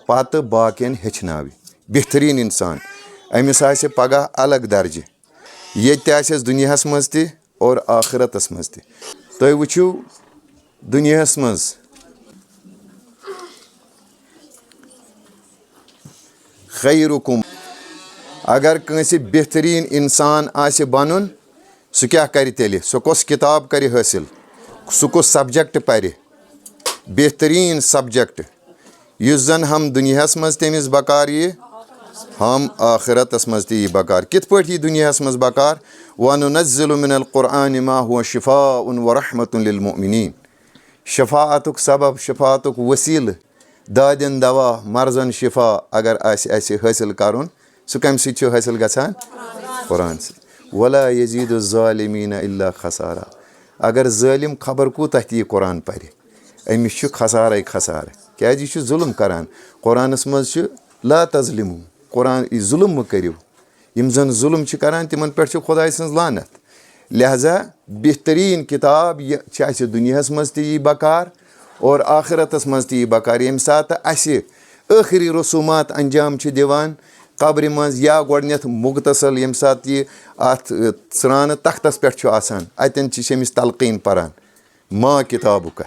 پتہٕ باقین ہیٚچھناوِ بہتریٖن اِنسان أمِس آسہِ پگہہ الگ درجہِ ییٚتہِ تہِ آسٮ۪س دُنیاہس منٛز تہِ اور آخرتس منٛز تہِ تُہۍ وٕچھِو دُنیاہس منٛز خیرُکُم اگر کٲنٛسہِ بہتریٖن اِنسان آسہِ بنُن سُہ کیاہ کرِ تیٚلہِ سُہ کۄس کِتاب کرِ حٲصِل سُہ کُس سبجکٹ پرِ بہتریٖن سبجکٹ یُس زن ہم دُنیاہس منٛز تٔمِس بکار ییہِ ہم آخرتس منٛز تہِ یی بکار کِتھ پٲٹھۍ یی دُنیاہس منٛز بکار وَنُنَزِّلُ مِنَ القُرآنِ مَا هُوَ شِفاءٌ وَرَحْمَةٌ لِلْمُؤْمِنِیٖن شفاعتُک سبب شفاعتُک ؤسیٖلہٕ دادٮ۪ن دوا مرضن شفا اگر آسہِ اَسہِ حٲصِل کرُن سُہ کمہِ سۭتۍ چھُ حٲصِل گژھان قرآن سۭتۍ وَلا یزیٖدُ الظالمیٖنَ اِلا خسارا اگر ظٲلِم خبر کوٗتاہ تہِ یہِ قرآن پرِ أمِس چھُ خسارے خسارٕ کیازِ یہِ چھُ ظُلم کران قرآنس منٛز چھُ لا تظلِمو قرآن یہِ ظُلم مہٕ کٔرِو یِم زن ظُلم چھِ کران تِمن پٮ۪ٹھ چھِ خۄداے سٕنٛز لعنت لہذا بہتریٖن کِتاب یہِ چھِ اَسہِ دُنیاہس منٛز تہِ یی بکار اور آخرتس منٛز تہِ یی بکار ییٚمہِ ساتہٕ اَسہِ ٲخری رسوٗمات انجام چھِ دِوان قبرِ منٛز یا گۄڈٕنٮ۪تھ مُختصل ییٚمہِ ساتہٕ یہِ اتھ ژرٛانہٕ تختس پٮ۪ٹھ چھُ آسان اتٮ۪ن چھِ أمِس تلقیٖن پران ما کِتابُک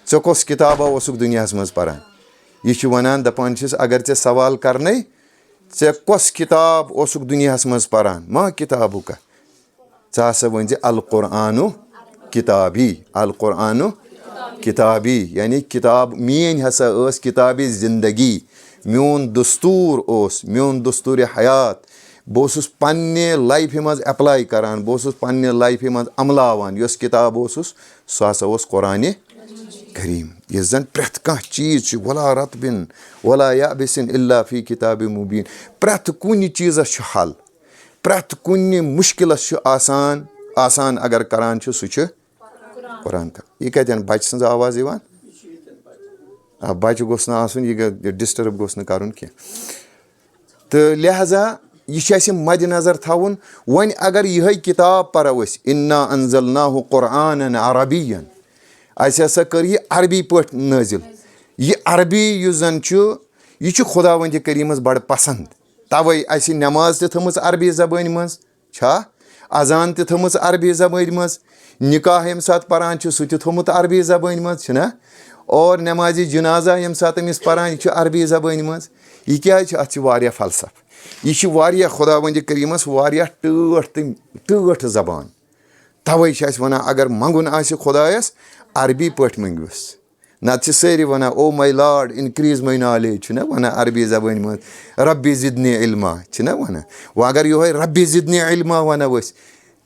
ژےٚ کۄس کِتابا اوسُکھ دُنیاہس منٛز پران یہِ چھُ ونان دپان چھِس اگر ژےٚ سوال کرنے ژےٚ کۄس کِتاب اوسُکھ دُنیاہس منٛز پران ما کِتابُک ژٕ ہسا ؤنۍ زِ القرآنُ کِتابی القرآنُ کِتابی یعنی کِتاب میٲنۍ ہسا ٲس کِتابِ زندگی میون دستوٗر اوس میون دستوٗرِ حیات بہٕ اوسُس پننہِ لایفہِ منٛز ایپلاے کران بہٕ اوسُس پننہِ لایفہِ منٛز عملاوان یۄس کِتاب اوسُس سُہ ہسا اوس قرآنہِ کریٖم یُس زن پرٮ۪تھ کانٛہہ چیٖز چھُ ولا رتبِن ولا یابِسِن الا فی کِتابِ مُبیٖن پرٮ۪تھ کُنہِ چیٖزس چھُ حل پرٮ۪تھ کُنہِ مُشکِلس چھُ آسان اگر کران چھُ سُہ چھُ قرآن یہِ کتٮ۪ن بچہِ سٕنٛز آواز یِوان بچہِ گوٚژھ نہٕ آسُن یہِ ڈسٹٔرٕب گوٚژھ نہٕ کرُن کینٛہہ تہٕ لہذا یہِ چھُ اَسہِ مدِ نظر تھاوُن وۄنۍ اگر یِہے کِتاب پرو أسۍ اِنا انزلناہُ قرآنن عربین اَسہِ ہسا کٔر یہِ عربی پٲٹھۍ نٲزِل یہِ عربی یُس زن چھُ یہِ چھُ خۄداوندِ کٔریٖمس بڑٕ پسنٛد توے اَسہِ نٮ۪ماز تہِ تھٲمٕژ عربی زبٲنۍ منٛز چھا اذان تہِ تھٲمٕژ عربی زبٲنۍ منٛز نِکاح ییٚمہِ ساتہٕ پران چھُ سُہ تہِ تھوٚمُت عربی زبٲنۍ منٛز چھُنہ اور نٮ۪مازِ جِنازا ییٚمہِ ساتہٕ أمِس پران یہِ چھُ عربی زبٲنۍ منٛز یہِ کیازِ چھُ اتھ چھِ واریاہ فلسف یہِ چھِ واریاہ خۄداوندِ کٔریٖمس واریاہ ٹٲٹھ زبان توے چھِ أسۍ ونان اگر منٛگُن آسہِ خۄدایس عربی پٲٹھۍ منٛگۍوُس نتہٕ چھِ سٲری ونان او ماے لاڈ انکریٖز ماے نالیج چھُنہ ونان عربی زبٲنۍ منٛز ربِ زِدنی علما چھِنہ ونان وۄنۍ اگر یِہوے ربِ زِدنی علما ونو أسۍ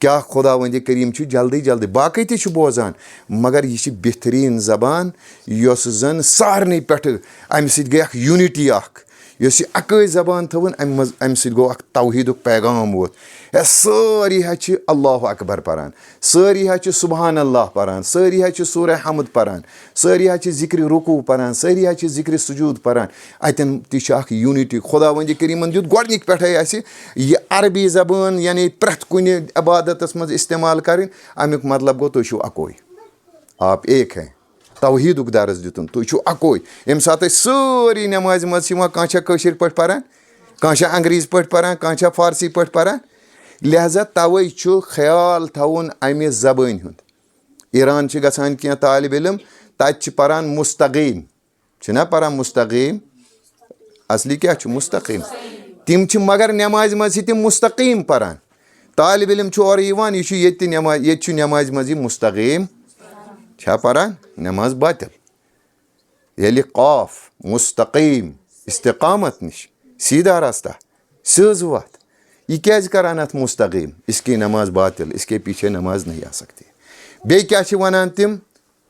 کیاہ خۄداوندِ کٔریٖم چھُ جلدی جلدی باقٕے تہِ چھُ بوزان مگر یہِ چھِ بہتریٖن زبان یۄس زن سارنٕے پٮ۪ٹھٕ امہِ سۭتۍ گٔے اکھ یوٗنٹی اکھ یۄس یہِ اکٲے زبان تھٲوٕن امہِ سۭتۍ گوٚو اکھ توحیٖدُک پیغام ووت سٲری حظ چھِ اللہُ اکبر پران سٲری حظ چھِ سُبحان اللہ پران سٲری حظ چھِ سورہ حمد پران سٲری حظ چھِ ذِکرِ رُکوٗ پران سٲری حظ چھِ ذِکرِ سجوٗد پران اتٮ۪ن تہِ چھِ اکھ یوٗنٹی خۄداوندِ کٔریٖمن دیُت گۄڈنِکۍ پٮ۪ٹھے اَسہِ یہِ عربی زبان یعنی پرٮ۪تھ کُنہِ عبادتس منٛز استعمال کرٕنۍ امیُک مطلب گوٚو تُہۍ چھِو اکوے آپ ایک ہے توحیٖدُک درس دِتُن تُہۍ چھِو اکوے ییٚمہِ ساتہٕ أسۍ سٲری نٮ۪مازِ منٛز چھِ یِوان کانٛہہ چھا کٲشِر پٲٹھۍ پران کانٛہہ چھا انگریٖزی پٲٹھۍ پران کانٛہہ چھا فارسی پٲٹھۍ پران لہذا توے چھُ خیال تھاوُن امہِ زبٲنۍ ہُنٛد ایران چھِ گژھان کینٛہہ طالبہِ علم تتہِ چھِ پران مُستقیٖم چھِنہ پران مُستقیٖم اصلی کیاہ چھُ مُستقیٖم تِم چھِ مگر نٮ۪مازِ منٛز چھِ تِم مُستقیٖم پران طالبہِ علم چھُ اورٕ یِوان یہِ چھُ ییٚتہِ تہِ نٮ۪ماز ییٚتہِ چھُ نٮ۪مازِ منٛز یہِ مُستقیٖم چھا پران نٮ۪ماز باطِل ییٚلہِ قاف مُستقیٖم استقامت نِش سیٖدا رستہ سیٚز وتھ یہِ کیازِ کران اتھ مُستقیٖم اس کی نٮ۪ماز باطِل اس کے پیچھے نٮ۪ماز نہیں آ سکتی بیٚیہِ کیاہ چھِ ونان تِم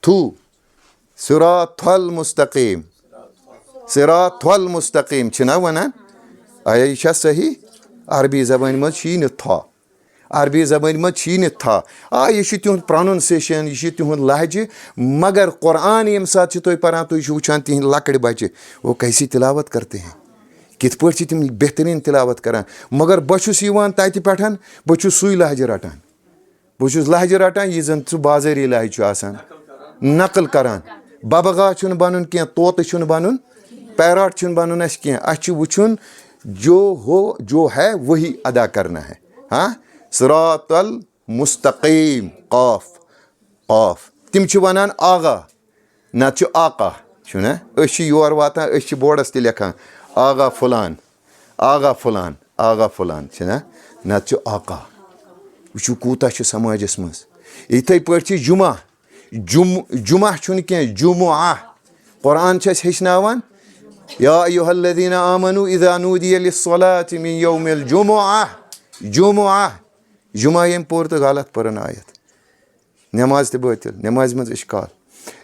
تھوٗ صِراطَل مُستقیٖم صِراطَل مُستقیٖم چھِنہ ونان آیا یہِ چھا صحیح عربی زبٲنۍ منٛز چھُیی نہٕ تھا عربی زبٲنۍ منٛز چھُیی نہٕ تھا یہِ چھُ تِہُنٛد پروننسیشن یہِ چھُ تِہُنٛد لہجہِ مگر قرآن ییٚمہِ ساتہٕ چھِ تُہۍ پران تُہۍ چھِو وٕچھان تِہنٛدۍ لۄکٕٹۍ بچہِ وہ کیسی تِلاوت کرتے ہیں کِتھ پٲٹھۍ چھِ تِم بہتریٖن تِلاوت کران مگر بہٕ چھُس یِوان تتہِ پٮ۪ٹھ بہٕ چھُس سُے لہجہِ رٹان بہٕ چھُس لہجہِ رٹان یہِ زن سُہ بازٲری لہجہِ چھُ آسان نقل کران ببہٕ گاہ چھُنہٕ بنُن کینٛہہ طوطہٕ چھُنہٕ بنُن पैरॉट छुन बनून अस कह अस वुचुन जो है वही अदा करना है हाँ सिरातल मुस्तकीम काफ काफ तिम वनान आगा ना आका छुना योर वातान बोर्डस ते लेखान आगा फलान आगा फलान आगा फलान छुना ना आका वो कूता समाजस मज इथे पे जुमा जुमा छुन कह जुमुआ कुरान हेचनावान या अय्युहल्लज़ीना आमनू इज़ा नूदिया लिस्सलाति मिन यौमिल जुमुआ जुमुआ जुमा यम पोर तो गलत परन आयत नमाज ते बातिल नमाज मज इश्काल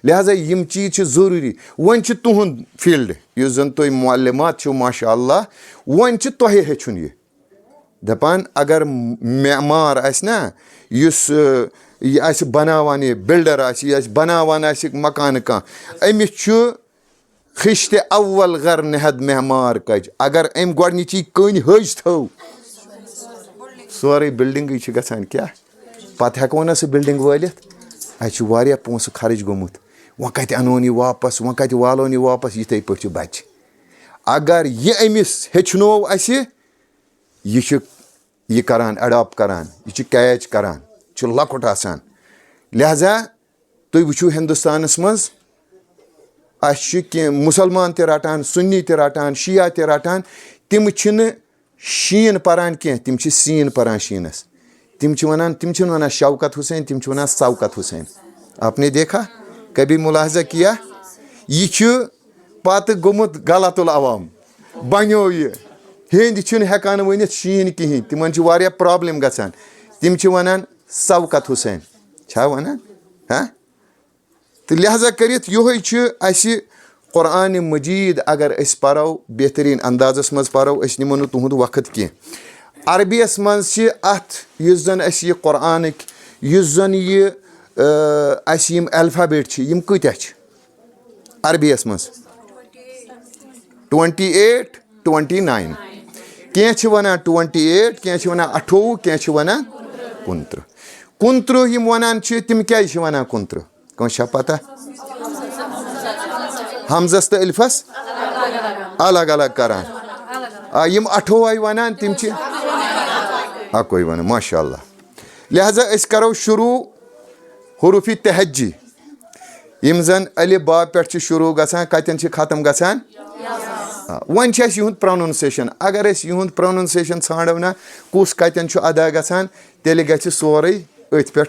लिहाजा यम चीज जरूरी वन तुहद फील्ड युस जन तुम मुअल्लिमात छो माशाअल्लाह वन तोहे हेचुन यह दपान अगर मेमार आस ना युस यह आस बनावान यह बिल्डर आस यह बनावान आस मकान कह अमिस खिश्ते अव्वल गर नहद मेहमार कज अगर अम गोडनिची कन हज थो सोरे बिल्डिंग गसान क्या पत हेको ना सह बिल्डिंग वालित अह पोस खर्च गोमुत वह कत अनोन यह वापस वह कत वालोन यह वापस इथे पे बच्चे अगर यह अमिस हेचनो अस यह करान एडॉप्ट करान यह कैच करान लकुट आसान लिहाजा तुम वुचो हिंदुस्तानस मज मुसलमान ते रटान सुन्नी ते रटान शिया ते रटान तिम शीन परान कह तिम सीन परान शीनस तिम वनान शौकत हुसैन तिम वनान शौकत हुसैन आपने देखा कभी मुलाहजा किया यह पत गोमुत गलतुल अवाम बनो यह हिंद हेकान वनित शीन कहें तिमन प्रॉब्लम गसान तिम वनान शौकत हुसैन छा वनान हाँ तो लिहाजा करित यह कुरान मजीद अगर परो बेहतरीन अंदाजस मज परो निमो न तुहद वक्त कह अरबियस मज अत जन यह कुरान जन यह अल्फाबेट यम कत्या अरबियस मज 28 29 कह वनान 28 कह वनान 28 कह वनान 29 29 यम वनान तिम क्या वनान 29 कौन पता हमजस तो अल्फस अलग अलग करान यम 28 वनान तिम अकोई वन माशाअल्लाह लिहाजा करो शुरू हुरूफी तहज्जी यम जन अलिफ बा पे शुरू गसान कतन खत्म गसान वन युद प्रोनाउंसिएशन अगर युद प्रोनाउंसिएशन ाड़ो ना कुस कतन अदा गसान तेल गि सोरे अथ पे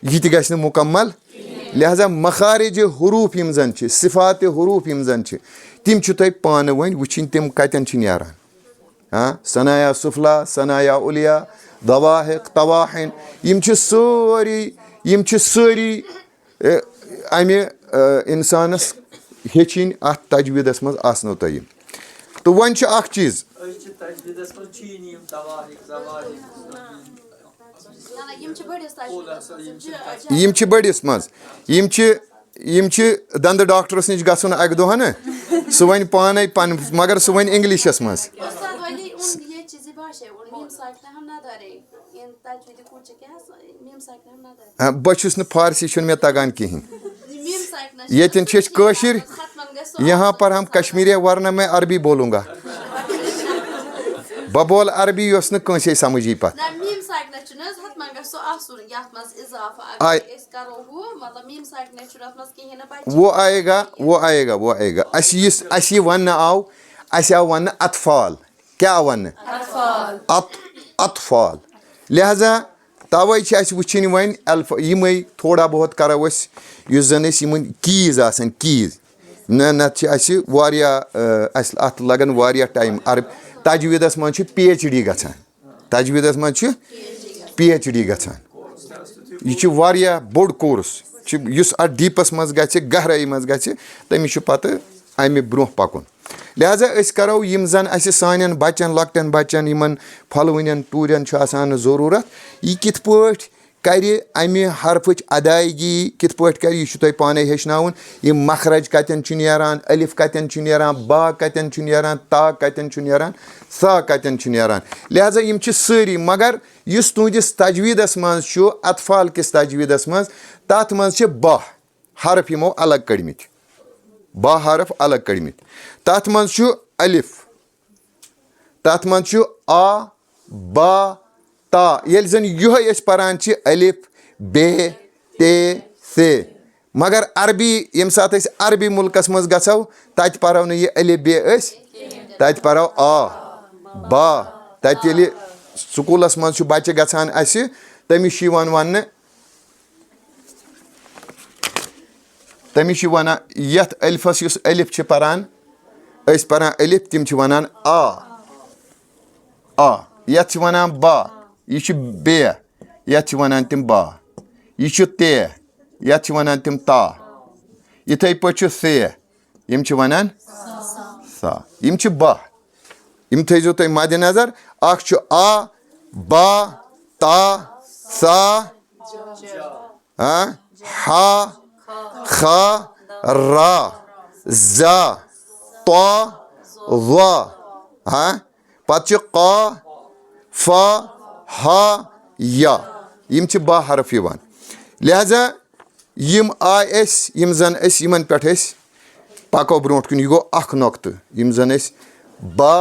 यह गि मुकम्मल लिहाजा मखारिज हरूफ यम जन सिफात हरूफ यम जन तिम तुम पान वन वुचिन तिम कतन नारान हाँ सनाया सुफला सनाया उलिया दवाहिक तवाहिन यम सारी अमे इंसानस हेचिन अत तजवीदस मज आसनो तुम तो वन चीज यम बड़िस मज दंद डॉक्टरस नश गन अक दह न सह वन पान पन मगर सह वन इंग्लिशस मज बस फारसी मे तगान कहें ये कशिर यहाँ पर हम कश्मीरी वरना मैं अरबी बोलूँगा बह बोल अरबी यस नसे समझी पे वो आएगा अस वन आव वन अतफाल क्या वन अतफाल लिहाजा तवे वुचिन वन यम थोड़ा बहुत करो जन कीज आसन कीज नत अत लगन वारिया टाइम तजवीदस मज PhD गसान तजवीदस मज PhD गसान यह बोड़ कोर्स अत डीपस मज गहराई मज गमिस पत अमे ब्रोह पकुन लिहाजा करो यम जन सान बच्चन लकटन बच्चन इन फलवन टूरन जरूरत यह कित पट कर अमे हरफच अदायगी कित पट कर यह तुम पाने हेचनावन यह मखरज कतन नारान अलिफ कतन नारान बा कतन नारान ता कतन नारान सा कतन नारान लिहाजा यम सारी मगर इस तुहदिस तजवीदस मज अतफाल किस तजवीदस मज तथ मज बाह हरफ यमो अलग कड़मित बा हरफ अलग कड़मित तथ मन अलिफ तथ मन आ बा ता ये जन यह पान अलिफ बे ते से मगर अरबी यम सात अरबी मुल्कस मज गो तत परो न यह अलिफ बे तत परो आ बा तत ये स्कूलस मज बच्चे गसान तमिस वन तमिस वन यथ अलिफस युस अलिफ पान पान अलिफ तिम वनान आ यथ वनान बा यह बे यथ वनान तिम बा यह ते यथ वनान तिम ता इथे पे से यम वनान सा यम बा यम थो तुम मद नजर आ बा ता सा हा खा रा जा तो वा पत क़ा फ़ा हा या यम बा हरफ यवान लिहाजा यम आय यम जन यमन पे पको ब्रोट कुन यह गो अख नोक्त यम जन बा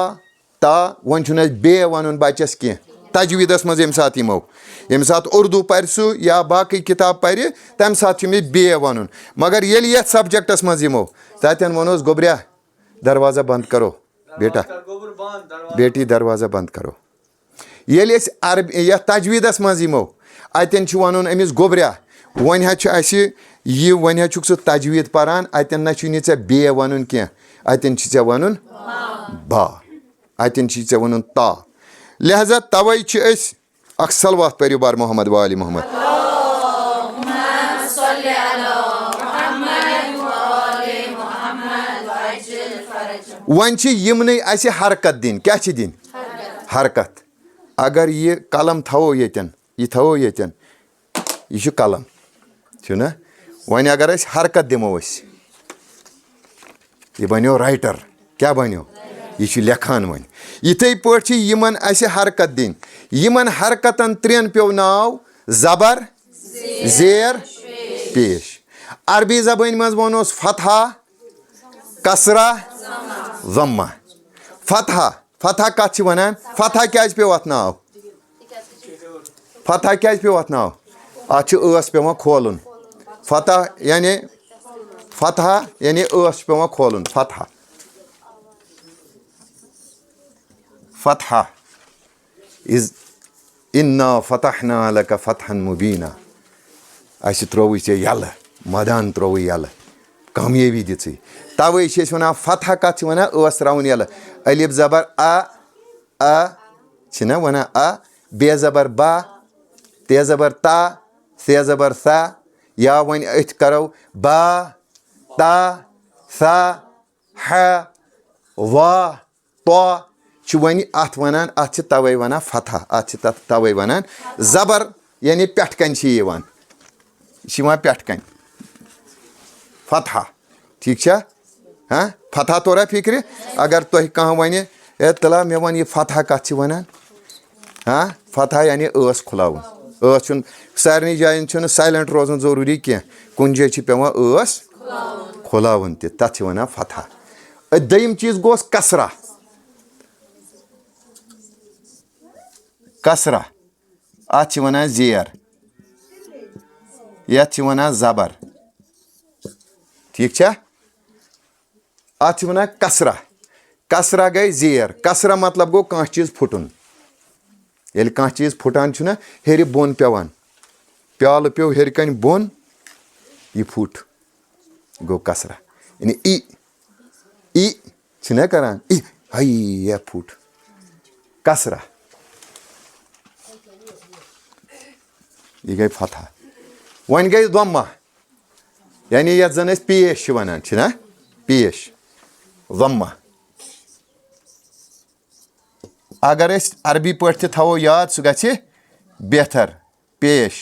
ता वन बे वन बच्चस कह तजवीदस मज यम सात यमो यम सात उर्दू पर सह या बाकी किताब पर तम सात बे वन मगर ये यथ सब्जेक्टस मज यमो तन वनोस गोबरिया दरवाज़ा बंद करो बेटा बेटी दरवाज़ा बंद करो ये अरब या तजवीदस मज यमो अतन वन अमिस गोबरिया वन यह वन सह तजवीद पारान अतन न ऐ बे वन कह अतन ऐ वन बा अतन ऐ वन ता लिहाजा तवै अख सलवात परियो बार मोहम्मद वाली मोहम्मद वन यमन हरकत दिन क्या दिन हरकत अगर ये कलम थवो यतन यह थवो यतन यह कलम ना वन अगर हरकत दिमो यह बनो राइटर क्या बनो यह लेखान वन इथे पे यमन हरकत दिन यमन हरकतन त्रेन पे नाव जबर जेर पेश अरबी जबान मज वनोस फतहा कसरा जम्मा फतहा फतहा कत वनान फतहा क्या पे अत नाव फतहा क्या पे अत नाव अत पे खोलन फतह यानी पे खोलन फतहा फतहा इज इन्ना फतहना लका फतहन मुबीना अस त्रोव यल मदान त्रोव यल कामयाबी दिच तवे वन फतह कत वन त्रावन यल अलिफ जबर आ वन आ बे जबर बा ते जबर ता से जबर सा या वन अथ करो बा ता सा हा वा तो वन अत वनान अत तवे वन फतह अत तवे वनान जबर यानी पेट कन पेट कन फतह ठीक हाँ फतह तोरा फिक्र अगर तुह कह वन ए तला मे वन यह फतह कत वनान हाँ फतह यानी खुलावन सारे जायन साइलेंट रोजन जरूरी कह कुन जाय पे खुलावन तथ वन फतह दयम चीज गोस कसरा कसरा अत वन जेर यथ वन जबर ठीक अत वन कसरा कसरा गई जेर कसरा मतलब गो कह चीज फुटन ये कह चीज फुटान हेर बोन पेवान प्याल पे हेर कन बोन यह फुट गो कसरा यानी ई करान ई हई यह फुट कसरा यह गई फतह वन गई दम्मा यानी यथ जन पेश वनान पेश दम्मा अगर अरबी पे थो याद सह गि बेहतर पेश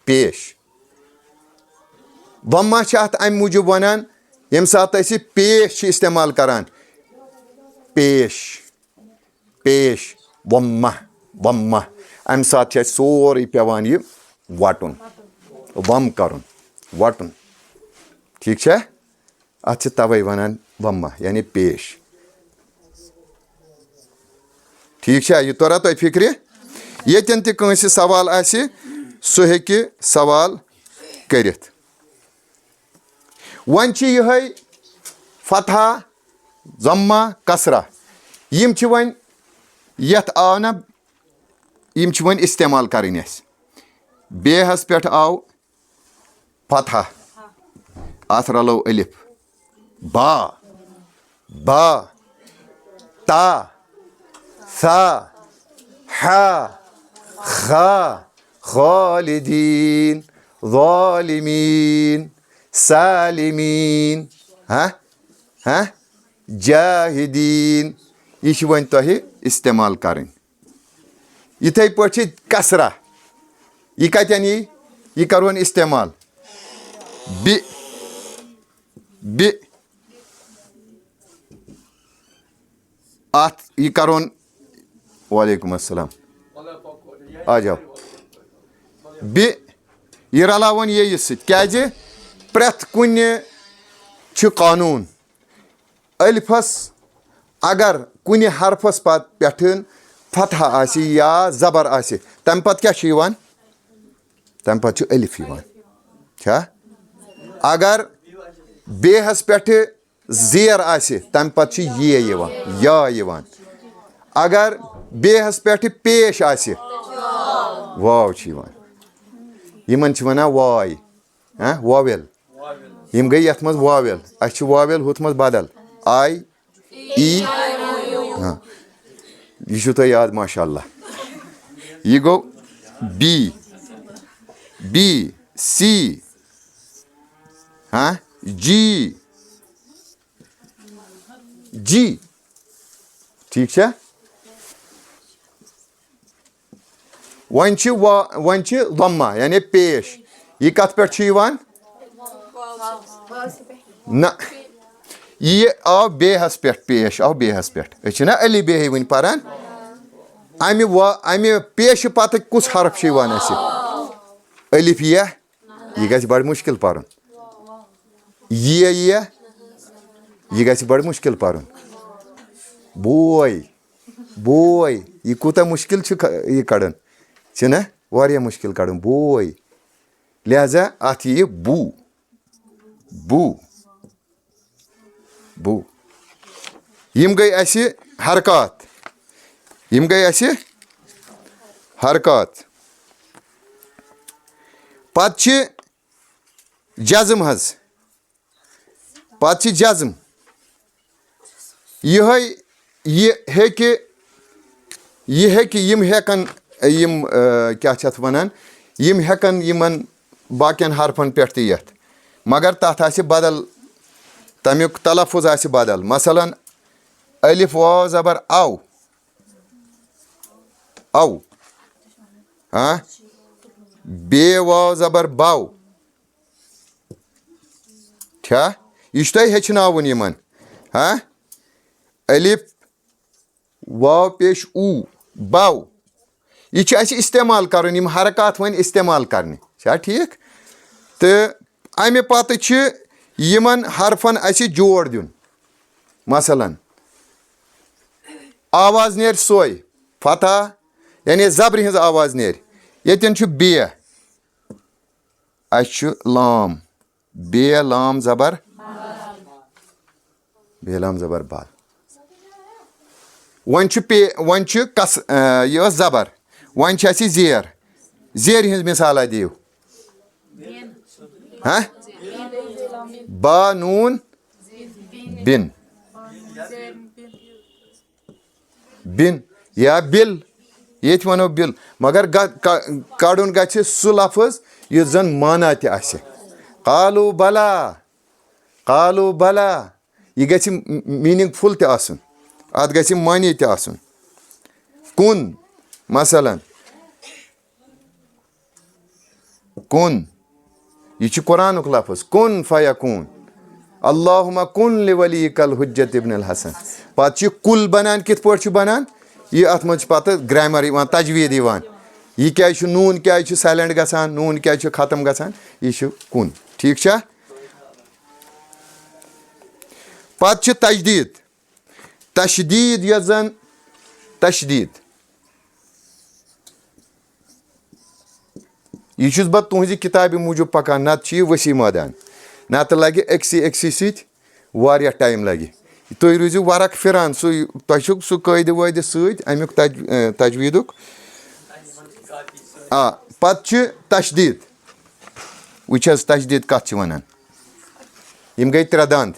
पेश दम्मा अत अम मूजूब वनान यम सात पेश इस्तेमाल करान पेश पेश वम्मा वम्मा अम सात सोरे पेवान यह वटन वम कर वटन ठीक छा अत छ तवै वनान वम्मा यानी पेश ठीक छा यह तोरा तो फिक्र यतन त कंसे सवाल आसि सो हेकि सवाल करित वन छ यहै फतहा जम्मा कसरा यम छ वन यथ आव ना यम छ वन इस्तेमाल करनी बेहस पे आव फतहा अथ रलो अलिफ बा बा ता सा हा खा खालिदीन ज़ालिमीन सालिमीन हाँ जाहिदीन यह वन तुह इस्तेमाल कर इथे पे कसरा यह कतन यह करोन इस्तेमाल बि बि अत यह करोन वालेकुम अस्सलाम आ जाओ बि यह रलावन ये सज प्रथ कुन कानून अलिफस अगर कुन हरफस पे फतहा आसि या जबर आसि तम पत क्या तम पत अलिफ क्या अगर बेहस पे जेर आसि तम पत ये या अगर बेहस पे पेश आसि वाव यमन वनान वाय वावेल यम गई यथ मज वावेल अस वावेल हुथ मज बदल आई ई हाँ यह तो याद माशाअल्लाह यह गो बी बी सी हाँ जी जी ठीक है वन वम्मा यानी पेश यह कत पे न यह आव बेहस पे पेश आव बेहस पे ना अली बेह वन पारान अमि पेश पत कुस हरफ अलिफ यह गि बड़ मुश्किल पर यह गि बड़ मुश्किल पर बोय बोय यह कूता मुश्किल यह कड़न ना वारिया मुश्किल कड़न बोय लिहाजा अत यह बू बू बू यम गई अस हरकत यम गई अस हरकत पत जज्म हज पत जज्म यह यम हेकन यम क्या वनान यम हेकन यमन बाकियन हरफन पे यथ मगर तथ आसि बदल तमिक तलफुज आसि बदल मसलन अलिफ वाव जबर आव आव हाँ बे वाव जबर बाव क्या यह तुह हेचनावन यमन हाँ अलिफ वाव पेश ऊ बाव यह इस्तेमाल कर हरकत वन इस्तेमाल करने ठीक तो अमे पत यमन हरफन अस जोड़ दिन मसलन आवाज नेर सोय फतह यानी जबर हज आवाज नेर यतन बे अस लाम बे लाम जबर बाल वन कस यह जबर वन जेर जेर हज मिसाल दियो हाँ बा नून बिन बिन या बिल ये वनो बिल मगर कड़न ग सह लफज युस जन माना तह कालू बला यह ग मीनिंग फुल तन अत ग मानी तन कुन मसलन कुन यह कुरानुक लफज कुन फयकून अल्लाहुम्मा कुन लिवलियकल हुज्जत इब्नुल हसन पत कुल बनान कित पट बनान यह अत मज पत ग्रामर तजवीद यह क्या नून क्या साइलेंट गसान नून क्या खत्म गसान यह कुन ٹھیٖک چھا پتہٕ چھِ تشدیٖد یۄس زن تشدیٖد یہِ چھُس بہٕ تُہنٛزِ کِتابہِ موٗجوٗب پکان نتہٕ چھُ یہِ ؤسیع مٲدان نتہٕ لگہِ أکسٕے سۭتۍ واریاہ ٹایم لگہِ تُہۍ روٗزِو ورق پھِران سُے تۄہہِ چھُو سُہ قٲیدٕ وٲیدٕ سۭتۍ امیُک تجویٖدُک پتہٕ چھِ تشدیٖد وٕچھ حظ تشدیٖد کتھ چھِ ونان یِم گٔے 3 دند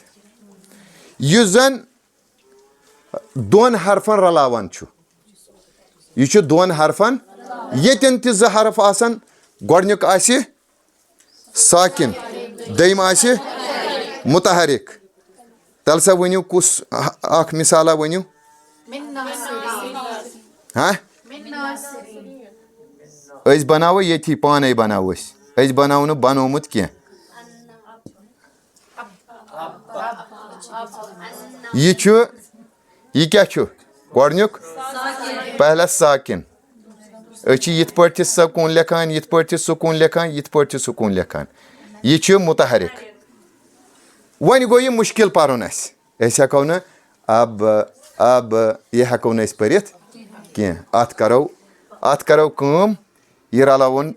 یُس زن 2 حرفن رلاوان چھُ یہِ چھُ 2 حرفن ییٚتٮ۪ن تہِ 2 حرف آسن گۄڈنیُک آسہِ ساکِن دوٚیِم آسہِ مُتحرِک تَلہٕ سا ؤنِو کُس اکھ مِثالا ؤنِو أسۍ بناوو ییٚتھی پانے بناوو أسۍ بناوو نہٕ بنومُت کینٛہہ یہِ چھُ یہِ کیٛاہ چھُ گۄڈنیُک پہلس ساکِن أسۍ چھِ یِتھ پٲٹھۍ تہِ سکوٗن لیکھان یِتھ پٲٹھۍ تہِ سکوٗن لیکھان یِتھ پٲٹھۍ تہِ سکوٗن لیکھان یہِ چھُ مُتحرِک وۄنۍ گوٚو یہِ مُشکِل پرُن اسہِ أسۍ ہٮ۪کو نہٕ اب یہِ ہٮ۪کو نہٕ أسۍ پٔرِتھ کینٛہہ اتھ کرو کٲم یہِ رلاوُن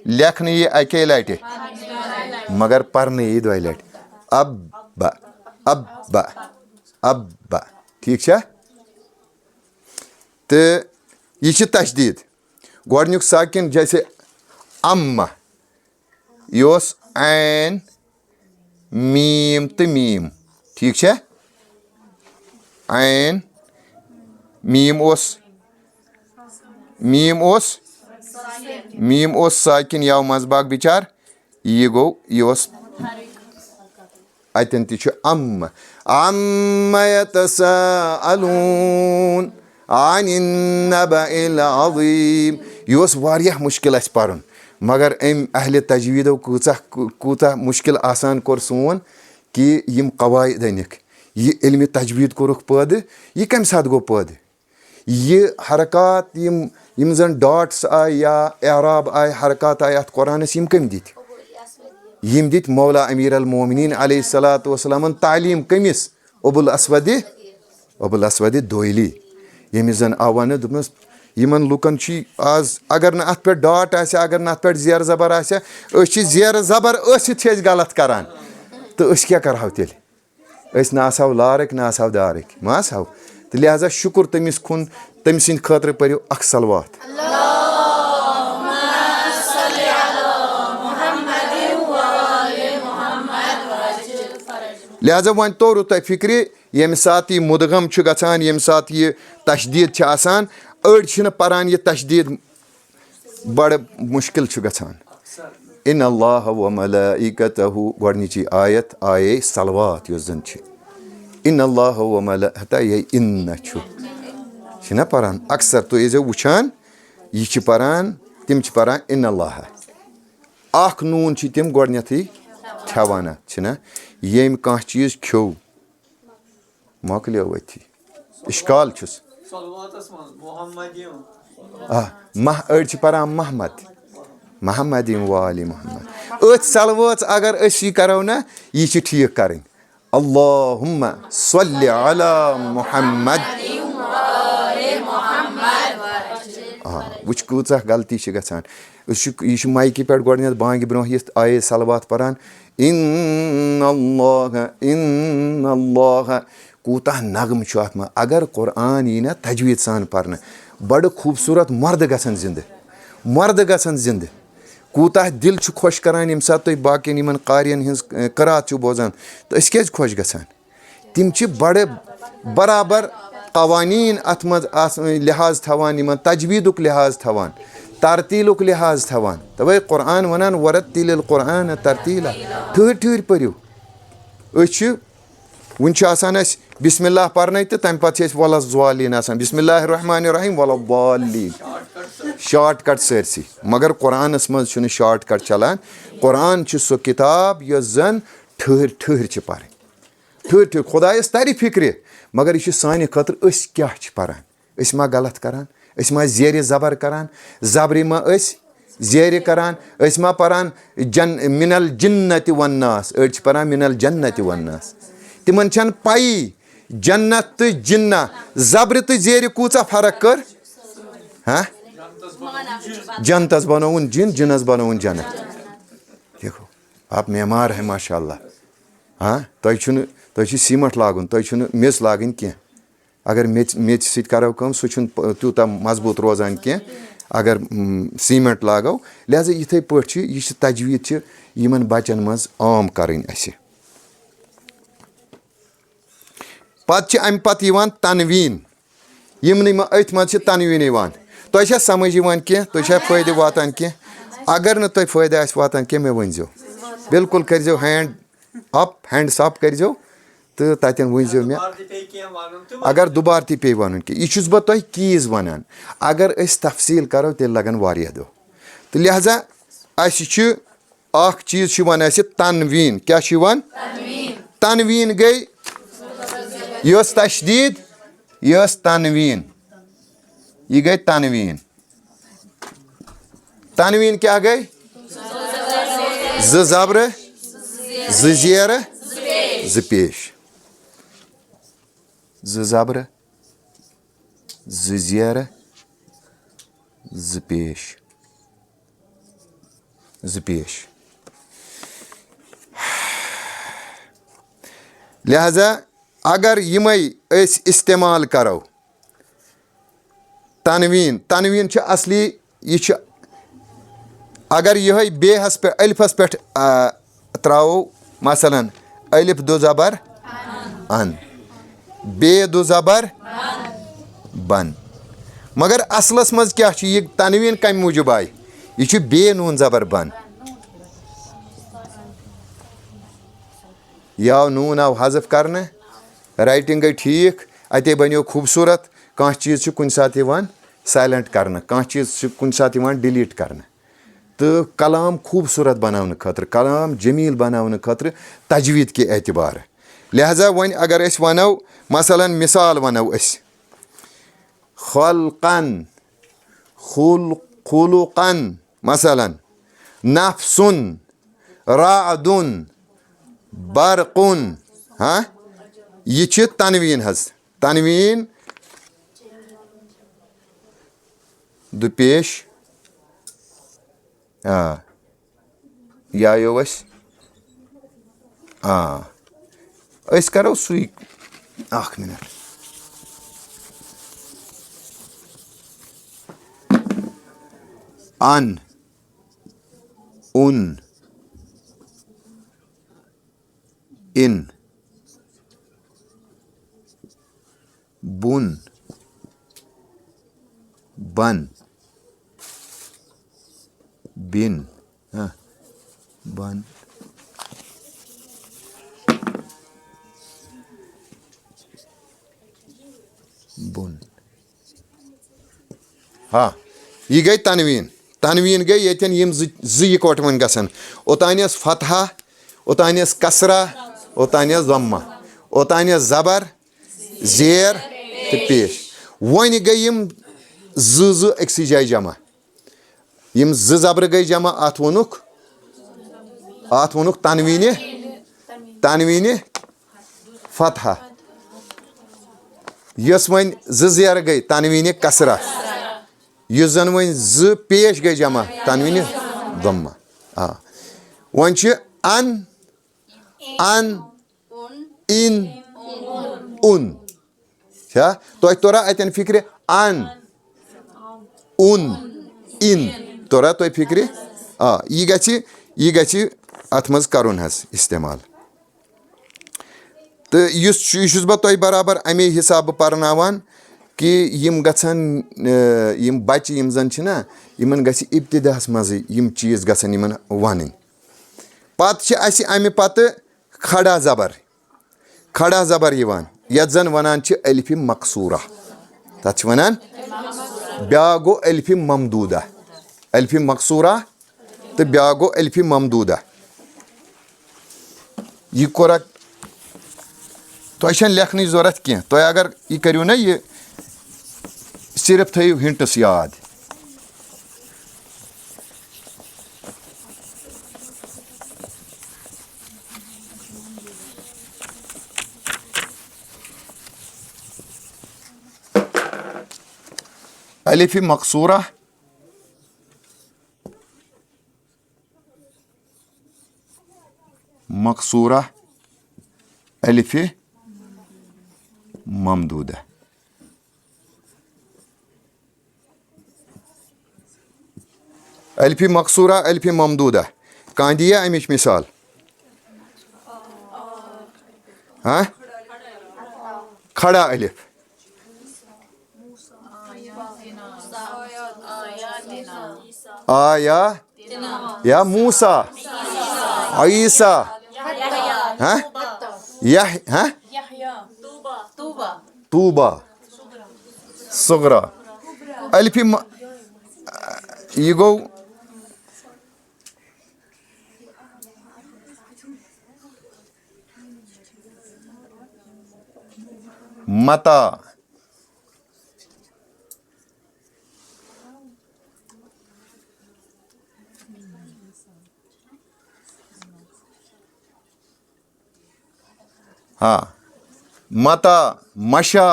لیکھنہٕ یہِ 1 لٹہِ مگر پرنہٕ یی 2 لٹہِ اب ٹھیٖک چھا تہٕ یہِ چھِ تشدیٖد گۄڈنیُک ساکِن جیسے اما یہِ اوس عین میٖم تہٕ میٖم ٹھیٖک چھا عین میٖم اوس ساکِن یاو منٛزٕ باگ بِچار یہِ گوٚو یہِ اوس اتٮ۪ن تہِ چھُ عَمَّ یَتَسَاءَلُونَ عَنِ النَّبَإِ الْعَظِیٖم یہِ اوس واریاہ مُشکِل اسہِ پرُن مگر أمۍ اہلِ تجویٖدو کوٗتاہ مُشکِل آسان کوٚر سون کہِ یِم قواعد أنِکھ یہِ علمِ تجویٖد کوٚرُکھ پٲدٕ یہِ کمہِ ساتہٕ گوٚو پٲدٕ یہِ حرکات یِم زن ڈاٹٕس آیہِ یا اعراب آیہِ حرکات آیہِ اتھ قۄرانس یِم کٔمۍ دِتۍ یِم دِتۍ مولا امیٖر المومنیٖن علیہ الصلاتُ وسلامن تعلیٖم کٔمِس ابوالاسودِ دویلی ییٚمِس زن آو وننہٕ دوٚپنس یِمن لُکن چھُے آز اگر نہٕ اتھ پٮ۪ٹھ ڈاٹ آسہِ اگر نہٕ اتھ پٮ۪ٹھ زیرٕ زبر آسہِ أسۍ چھِ زیرٕ زبر ٲسِتھ چھِ أسۍ غلط کران تہٕ أسۍ کیٛاہ کرہو تیٚلہِ أسۍ نہ آسہو لارٕکۍ نہ آسہو دارٕکۍ ما آسہو تہٕ لہٰذا شُکُر تٔمِس کُن تٔمۍ سٕنٛدِ خٲطرٕ پٔرِو اکھ صلوات لہٰذا وۄنۍ توٚرُو تۄہہِ فِکرِ ییٚمہِ ساتہٕ یہِ مُدغم چھُ گژھان ییٚمہِ ساتہٕ یہِ تشدیٖد چھِ آسان أڑۍ چھِنہٕ پران یہِ تشدیٖد بڑٕ مُشکِل چھُ گژھان اِنَ اللّٰهَ وَمَلَائِکَتَہُ گۄڈنِچی آیت آیے صلوات یۄس زن چھِ اِنَ اللّٰهَ وَمَلَائِکَتَہُ یہِ اِنَ چھُنہ پران اکثر تُہۍ ٲسۍزیو وٕچھان یہِ چھِ پران تِم چھِ پران اِنَ اللّٰهَ اکھ نوٗن چھِ تِم گۄڈنیتھٕے کھٮ۪وان اتھ چھِنہ ییٚمۍ کانٛہہ چیٖز کھیوٚو مۄکلیو ؤتھی اِشکال چھُس أڑۍ چھِ پران محمد والی محمد أتھۍ سلوٲژ اگر أسۍ یہِ کرو نہ یہِ چھِ ٹھیٖک کرٕنۍ اللہُمَّ صَلِّ علی محمد وٕچھ کۭژاہ غلطی چھِ گژھان یہِ چھُ مایکہِ پٮ۪ٹھ گۄڈنیتھ بانگہِ برونٛہہ یِتھ آیے صلوات پران اِنَ اللّٰهَ کوٗتاہ نغمہٕ چھُ اتھ منٛز اگر قۄران یی نہ تجویٖد سان پرنہٕ بڑٕ خوٗبصوٗرت مردٕ گژھن زِندٕ کوٗتاہ دِل چھُ خۄش کران ییٚمہِ ساتہٕ تُہۍ باقین یِمن قارین ہِنٛز قرات چھِو بوزان تہٕ أسۍ کیازِ خۄش گژھان تِم چھِ بڑٕ برابر قوانیٖن اتھ منٛز لحاظ تھاوان یِمن تجویٖدُک لحاظ تھاوان ترتیٖلُک لحاظ تھاوان تَوے قۄران ونان وَرَتِّلِ القرآنَ ترتیٖلا ٹھٕہرۍ پٔرِو أسۍ چھِ وُنہِ چھُ آسان اَسہِ بِسمِ اللہ پرنے تہٕ تَمہِ پتہٕ چھِ أسۍ وَلَضالیٖن آسان بِسمِ اللہِ الرحمٰنِ الرحیٖم وَلَضالیٖن شاٹ کٹ سٲرسٕے مگر قۄرانس منٛز چھُنہٕ شاٹ کٹ چلان قۄران چھُ سۄ کِتاب یۄس زن ٹھٕہرۍ چھِ پرٕنۍ خۄدایس ترِ فِکرِ مگر یہِ چھُ سانہِ خٲطرٕ أسۍ کیاہ چھِ پران أسۍ ما غلط کران أسۍ ما زیرِ زبر کران زبرِ ما أسۍ زیرِ کران أسۍ ما پران مِنل جنت ونناس أڑۍ چھِ پران مِنل جنت ونناس تِمن چھنہٕ پَیی جنت تہٕ جِنہ زبرِ تہٕ زیرِ کۭژاہ فرق کٔر ہاں جنتس بنووُن جِن جِنس بنووُن جنت دیکھو آپ معمار ہے ماشاء اللہ ہاں تۄہہِ چھُ سیٖمٹ لاگُن تۄہہِ چھُنہٕ میٚژ لاگٕنۍ کینٛہہ اگر میٚژِ سۭتۍ کرو کٲم سُہ چھُنہٕ تیوٗتاہ مضبوٗط روزان کینٛہہ اگر سیٖمنٹ لاگو لہٰذا یِتھٕے پٲٹھۍ چھُ یہِ چھِ تجویٖد چھِ یِمن بچن منٛز عام کرٕنۍ اسہِ پتہٕ چھِ امہِ پتہٕ یِوان تنویٖن یِمنٕے أتھۍ منٛز چھِ تنویٖن یِوان تۄہہِ چھا سمجھ یِوان کینٛہہ تۄہہِ چھا فٲیدٕ واتان کینٛہہ اگر نہٕ تۄہہِ فٲیدٕ آسہِ واتان کینٛہہ مےٚ ؤنۍزیو بِلکُل کٔرۍزیو ہینٛڈ اپ ہینٛڈس اپ کٔرۍزیو تہٕ تتٮ۪ن ؤنۍزیو مےٚ اگر دُبارٕ تہِ پیٚیہِ وَنُن کینٛہہ یہِ چھُس بہٕ تۄہہِ کیٖز وَنان اگر أسۍ تفصیٖل کرو تیٚلہِ لگن واریاہ دۄہ تہٕ لہٰذا اَسہِ چھُ اکھ چیٖز چھُ یِوان اَسہِ تنویٖن کیٛاہ چھُ یِوان تنویٖن گٔے یہِ ٲس تشدیٖد یہِ ٲس تنویٖن یہِ گٔے تنویٖن تنویٖن کیٛاہ گٔے زٕ زبرٕ زٕ زیرٕ زٕ پیش زٕ زبرٕ زٕ زیرٕ زٕ پیش زٕ پیش لہذا اگر یِمے أسۍ استعمال کرو تنویٖن چھُ اصلی یہِ چھُ اگر یِہوے بیہس پٮ۪ٹھ ألفس پٮ۪ٹھ تراوو مثلاً ألف دو زبر ان بے دو زبر بن مگر اصلس منٛز کیٛاہ چھُ یہِ تنویٖن کمہِ موٗجوٗب آیہِ یہِ چھُ بے نوٗن زبر بن یہِ آو نوٗن آو حذف کرنہٕ رایٹنٛگ گٔے ٹھیٖک اتے بنیو خوٗبصوٗرت کانٛہہ چیٖز چھُ کُنہِ ساتہٕ یِوان سایلنٹ کرنہٕ کانٛہہ چیٖز چھُ کُنہِ ساتہٕ یِوان ڈِلیٖٹ کرنہٕ تہٕ کلام خوٗبصوٗرت بناونہٕ خٲطرٕ کلام جمیٖل بناونہٕ خٲطرٕ تجویٖد کہِ اعتبارٕ لہٰذا وۄنۍ اگر أسۍ ونو مثلاً مثال ونو أسۍ خلقن خلقن مثلاً نفسُن رعدُن برقُن ہاں یہِ چھِ تنویٖن حظ تنویٖن دُپیش یہِ آیو اَسہِ أسۍ کرو سُے اکھ مِنٹ ان اُن اِن بُن بن بِن بن بُن یہِ گٔے تنویٖن گٔے ییٚتٮ۪ن یِم زٕ یِکوَٹہٕ وۄنۍ گژھن اوٚتانۍ ٲس فتحہ اوٚتانۍ ٲس کسرہ اوٚتانۍ ٲس ضمہ اوٚتانۍ ٲس زبر زیر تہٕ پیش وۄنۍ گٔے یِم زٕ أکسٕے جایہِ جمع یِم زٕ زبرٕ گٔے جمع اتھ ووٚنُکھ تنویٖنہِ فتحہ یۄس وۄنۍ زٕ زیرٕ گٔے تنویٖنہِ کسرہ یُس زن وۄنۍ زٕ پیش گٔے جمع تنویٖنہِ ضمہ وۄنۍ چھِ ان اِن اُن چھا تۄہہِ توٚرا اتٮ۪ن فِکرِ ان اُن اِن توٚرا تۄہہِ فِکرِ یہِ گژھِ اتھ منٛز کرُن حظ استعمال تہٕ یہِ چھُس بہٕ تۄہہِ برابر امے حسابہٕ پرناوان کہِ یِم گژھن یِم بچہِ یِم زن چھِنہ یِمن گژھِ ابتداہس منٛزٕے یِم چیٖز گژھن یِمن ونٕنۍ پتہٕ چھِ اسہِ امہِ پتہٕ کھڑا زبر یِوان یتھ زن ونان چھِ الفِ مقصوٗرہ تتھ چھِ ونان بیاکھ گوٚو الفِ ممدوٗدہ الفِ مقصوٗرہ تہٕ بیاکھ گوٚو الفِ ممدوٗدہ یہِ کوٚرا تۄہہِ چھنہٕ لیکھنٕچ ضوٚرتھ کینٛہہ تۄہہِ اگر یہِ کٔرِو نہ یہِ सिर्फ थो हिंटस याद अलिफ मकसूरा मकसूरा अलिफ ममदूदा अलिफ मकसूरा अलिफ ममदूदा कहाँ दिया अमिच मिसाल हाँ खड़ा अलिफ आया या मूसा ईसा हाँ यह हाँ तूबा सुगरा अलिफ ये गो मता हाँ मता मशा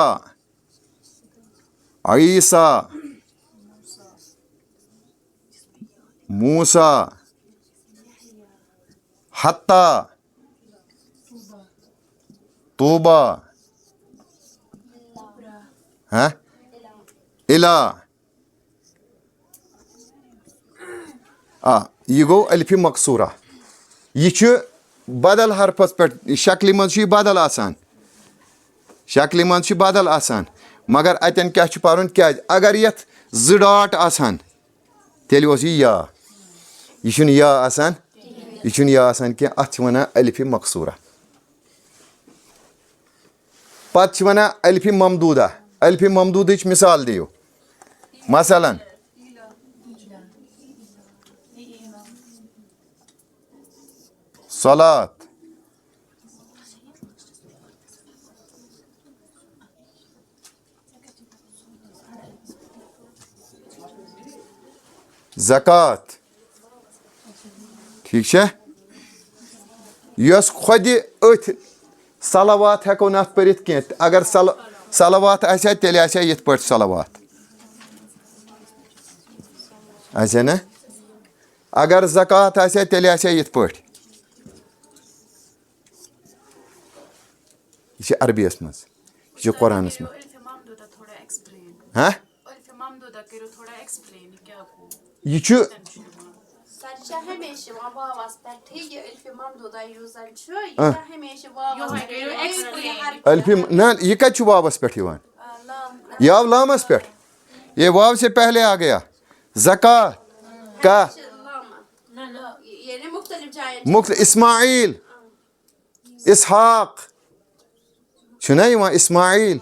ईसा मूसा हत्ता तोबा हाँ इला यह गो अलिफ मकसूरा यह बदल हरफस पे शक्ल मज बदल आसान शक्ल मज बदल आसान मगर अतन क्या पर्न क्या अगर यथ ज डॉट आसान तेल यह या आसान यह या आसान क्या अत वनान अलिफ मकसूरा पत वनान अलिफ ममदूदा अलिफ ममदूदच मिसाल दियो मसलन सलात ज़कात ठीक है यस खुद अथ सलावात हेको न पढ़ित कह अगर सलावात आसे तेल आसे यथ पट सलावात आसे ना अगर ज़कात आसे तेल आसे यथ पट यह अरबियस मज यह कुरानस मज हाँ यह अलिफ ना यह कत वावस पे यह आव लामस पे ये वाव से पहले आ गया ज़कात का इस्माइल इसहाक छुना इस्माइल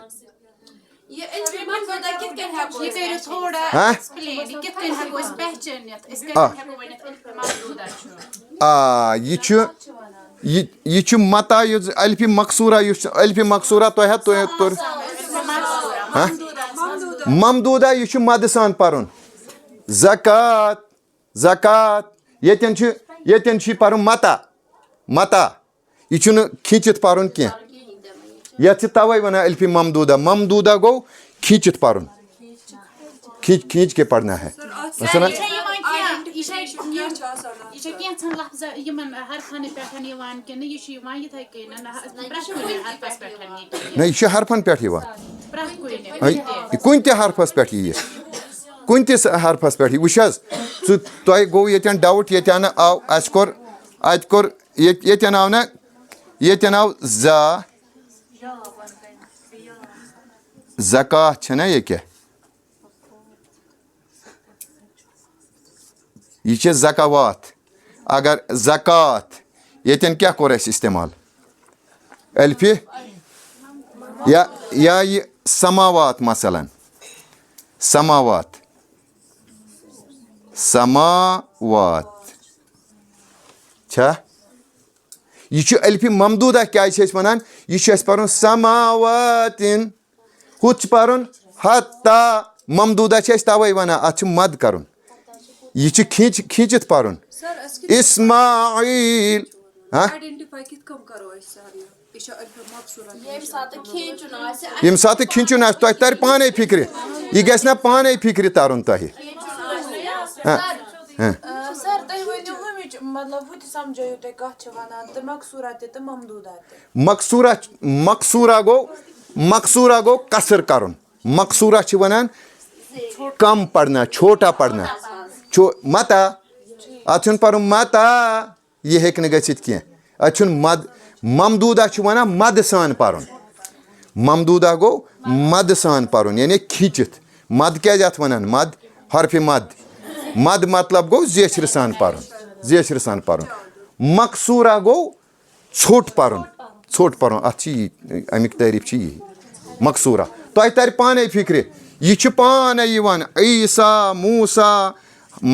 यह मता अलिफ मकसूरा अलिफ मकसूरा तुर ममदूदा यह मद सान पर्न ज़कात ज़कात यतन पर्न मता मता यह खींचित पर्न कह यह तवे वना अलिफ ममदूदा ममदूदा गो खींचित पर्न खींच के पढ़ना है ना यह हरफन पे कुन हरफस पे कुन हरफस पे वुच तुह गो ये डाउट ये आव अत ये आव ना ये आव ज़कात छना ये क्या यह ज़कावात अगर ज़कात यतन क्या कोर इस्तेमाल अलिफ या ये समावात मसलन समावात समावात छा यह अलिफ ममदूदा क्या वनान यह पर्न समावातिन हुत पर्न हत्ता ममदूदा छ अस तवै वनान अत छ मद करन यह छ खींचित परन इस्माइल यम सात खींचुन आस तुह तर पाने फिक्र यह गस ना पाने फिक्र तरन तुह मकसूरा गो कसर करन मकसूरा छ वनान कम पढ़ना छोटा पढ़ना मता अत पढ़न मता यह हेक गसित कह अत मद ममदूदा छ वनान मद सान पढ़न ममदूदा गो मद सान पढ़न यानी खींचित मद क्या वनान मद हरफ मद मतलब गो जेशर सान पढ़न मकसूरा गो छोट पढ़न अत अमिक तारीफ यही मकसूरा तुह तर पाने फिक्र यह पाने ईसा मूसा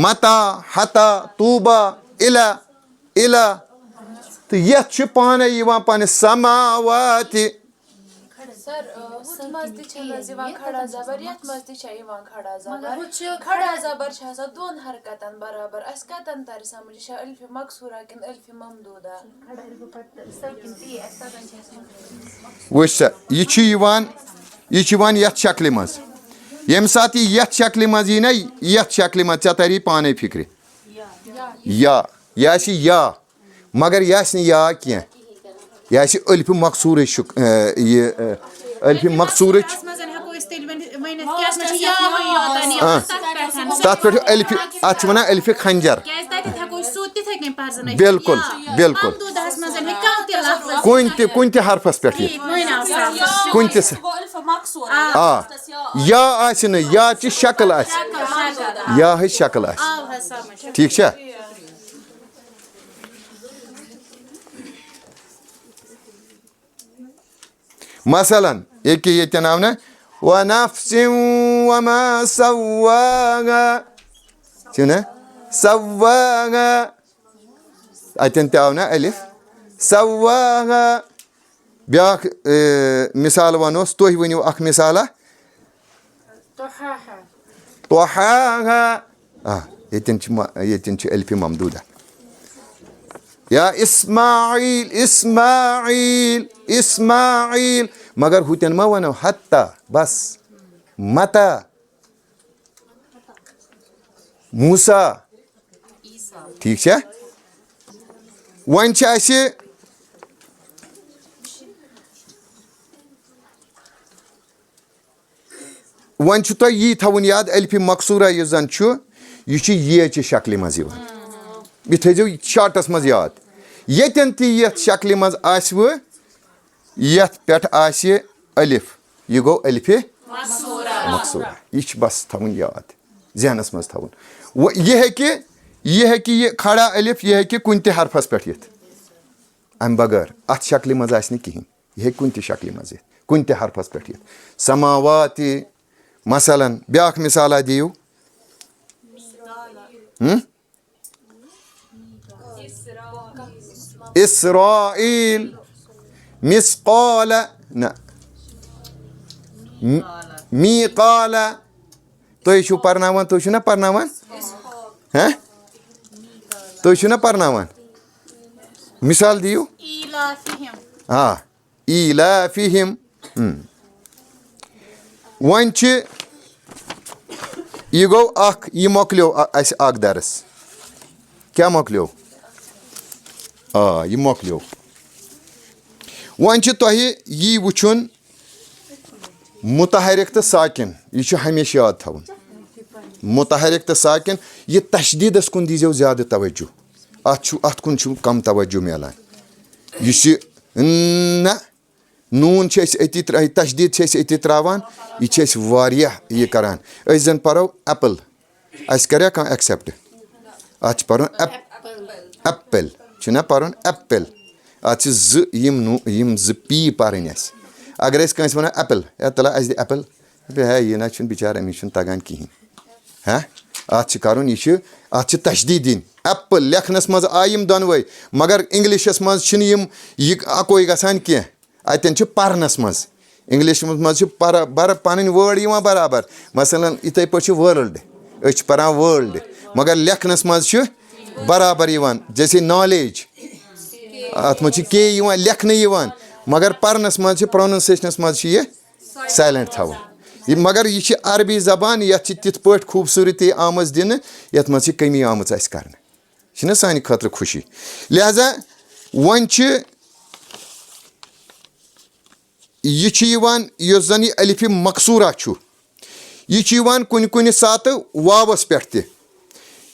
मता हता तूबा इला इला तो ये पाने पान समावात वुच यह यथ शक्ल मज यम सात यथ शक्ल मज यी ना यथ शक्ल मज ऐ तरी पाने फिक्र या मगर यह या कह यह अल्फ मकसूर यह अल्फ मकसूर तथ पे अल्फ अत वन अल्फ खंजर बिल्कुल बिल्कुल कुन हरफस पे कुन या शक्ल या शक्ल ठीक है मसलन एक ये नाव ना व नफ्सिन वमा सव्वाहा ना सव्वाहा अतन आव ना अलिफ सव्वाहा ब्या मिसाल वनोस तुह वनियो अख मिसाला तोहाहा यतन अल्फ ममदूदा या इस्माइल इस्माइल इस्माइल मगर हुतन मा वनो हत्ता बस मता मूसा ठीक है वन वन तुह यी थवन याद अल्फ मकसूरा यह जन यह ये शक्ल मज यह थो शार्टस मज याद यतन ती शक्ल मज आसव यथ पे अलिफ यह गो अल्फ मकसूरा यह बस थवन याद जहनस मज थवन यह है खड़ा अलिफ यह है कुन हरफस पे अम बगैर अत शक्ल मज कहें यह कुन शक्ल मज कुन हरफस पे समावात मसलन ब्या मिसाला दियो इसराइल मिसकाल न मीकाल तुह पर्नावान तुह ना पर्नावान हैं तुह ना पर्नावान मिसाल दियो हाँ ईलाफिहिम वन यह गो यह मोकलो अस दरस क्या मोकलो यह मोकलो वन तुह यी वुचुन मुतहरिक तो साकिन यह हमेशा याद थवन मुतहरिक तो साकिन यह तशदीदस कुन दीजो ज्यादा तवज्जो अत कुन कम तवज्जो मिलान यह नून अति तशदीद अति त्रावान यह यह करान जन परो एप्पल अस करा कह एक्सेप्ट अत पर्न एप्पल ना पर्न एप्पल अत यम पी पर्न अगर कंस वन एप्पल तला अस एप्पल है यह ना बिचार अमिस तगान कहें हाँ अत कर अत तशदीद दिन एप्पल लेखनस मज आयम दोनवे मगर इंग्लिशस मज यह अकोई गसान कह अतन पर्नस मज इंग्लिश मज पन वर्ड बराबर मसलन इथे पे वर्ल्ड पान वर्ल्ड मगर लेखनस मज बराबर जैसे नॉलेज अत मज के लेखन मगर परनस मज प्रोनाउंसिएशनस मज ये साइलेंट थवन मगर यह अरबी जबान ये तिथ पे खूबसूरती आम दिन ये मज कमी आम कर सान खतर खुशी लिहाजा वन यह जन यह अलिफ मकसूरा यह कुन सात वावस पे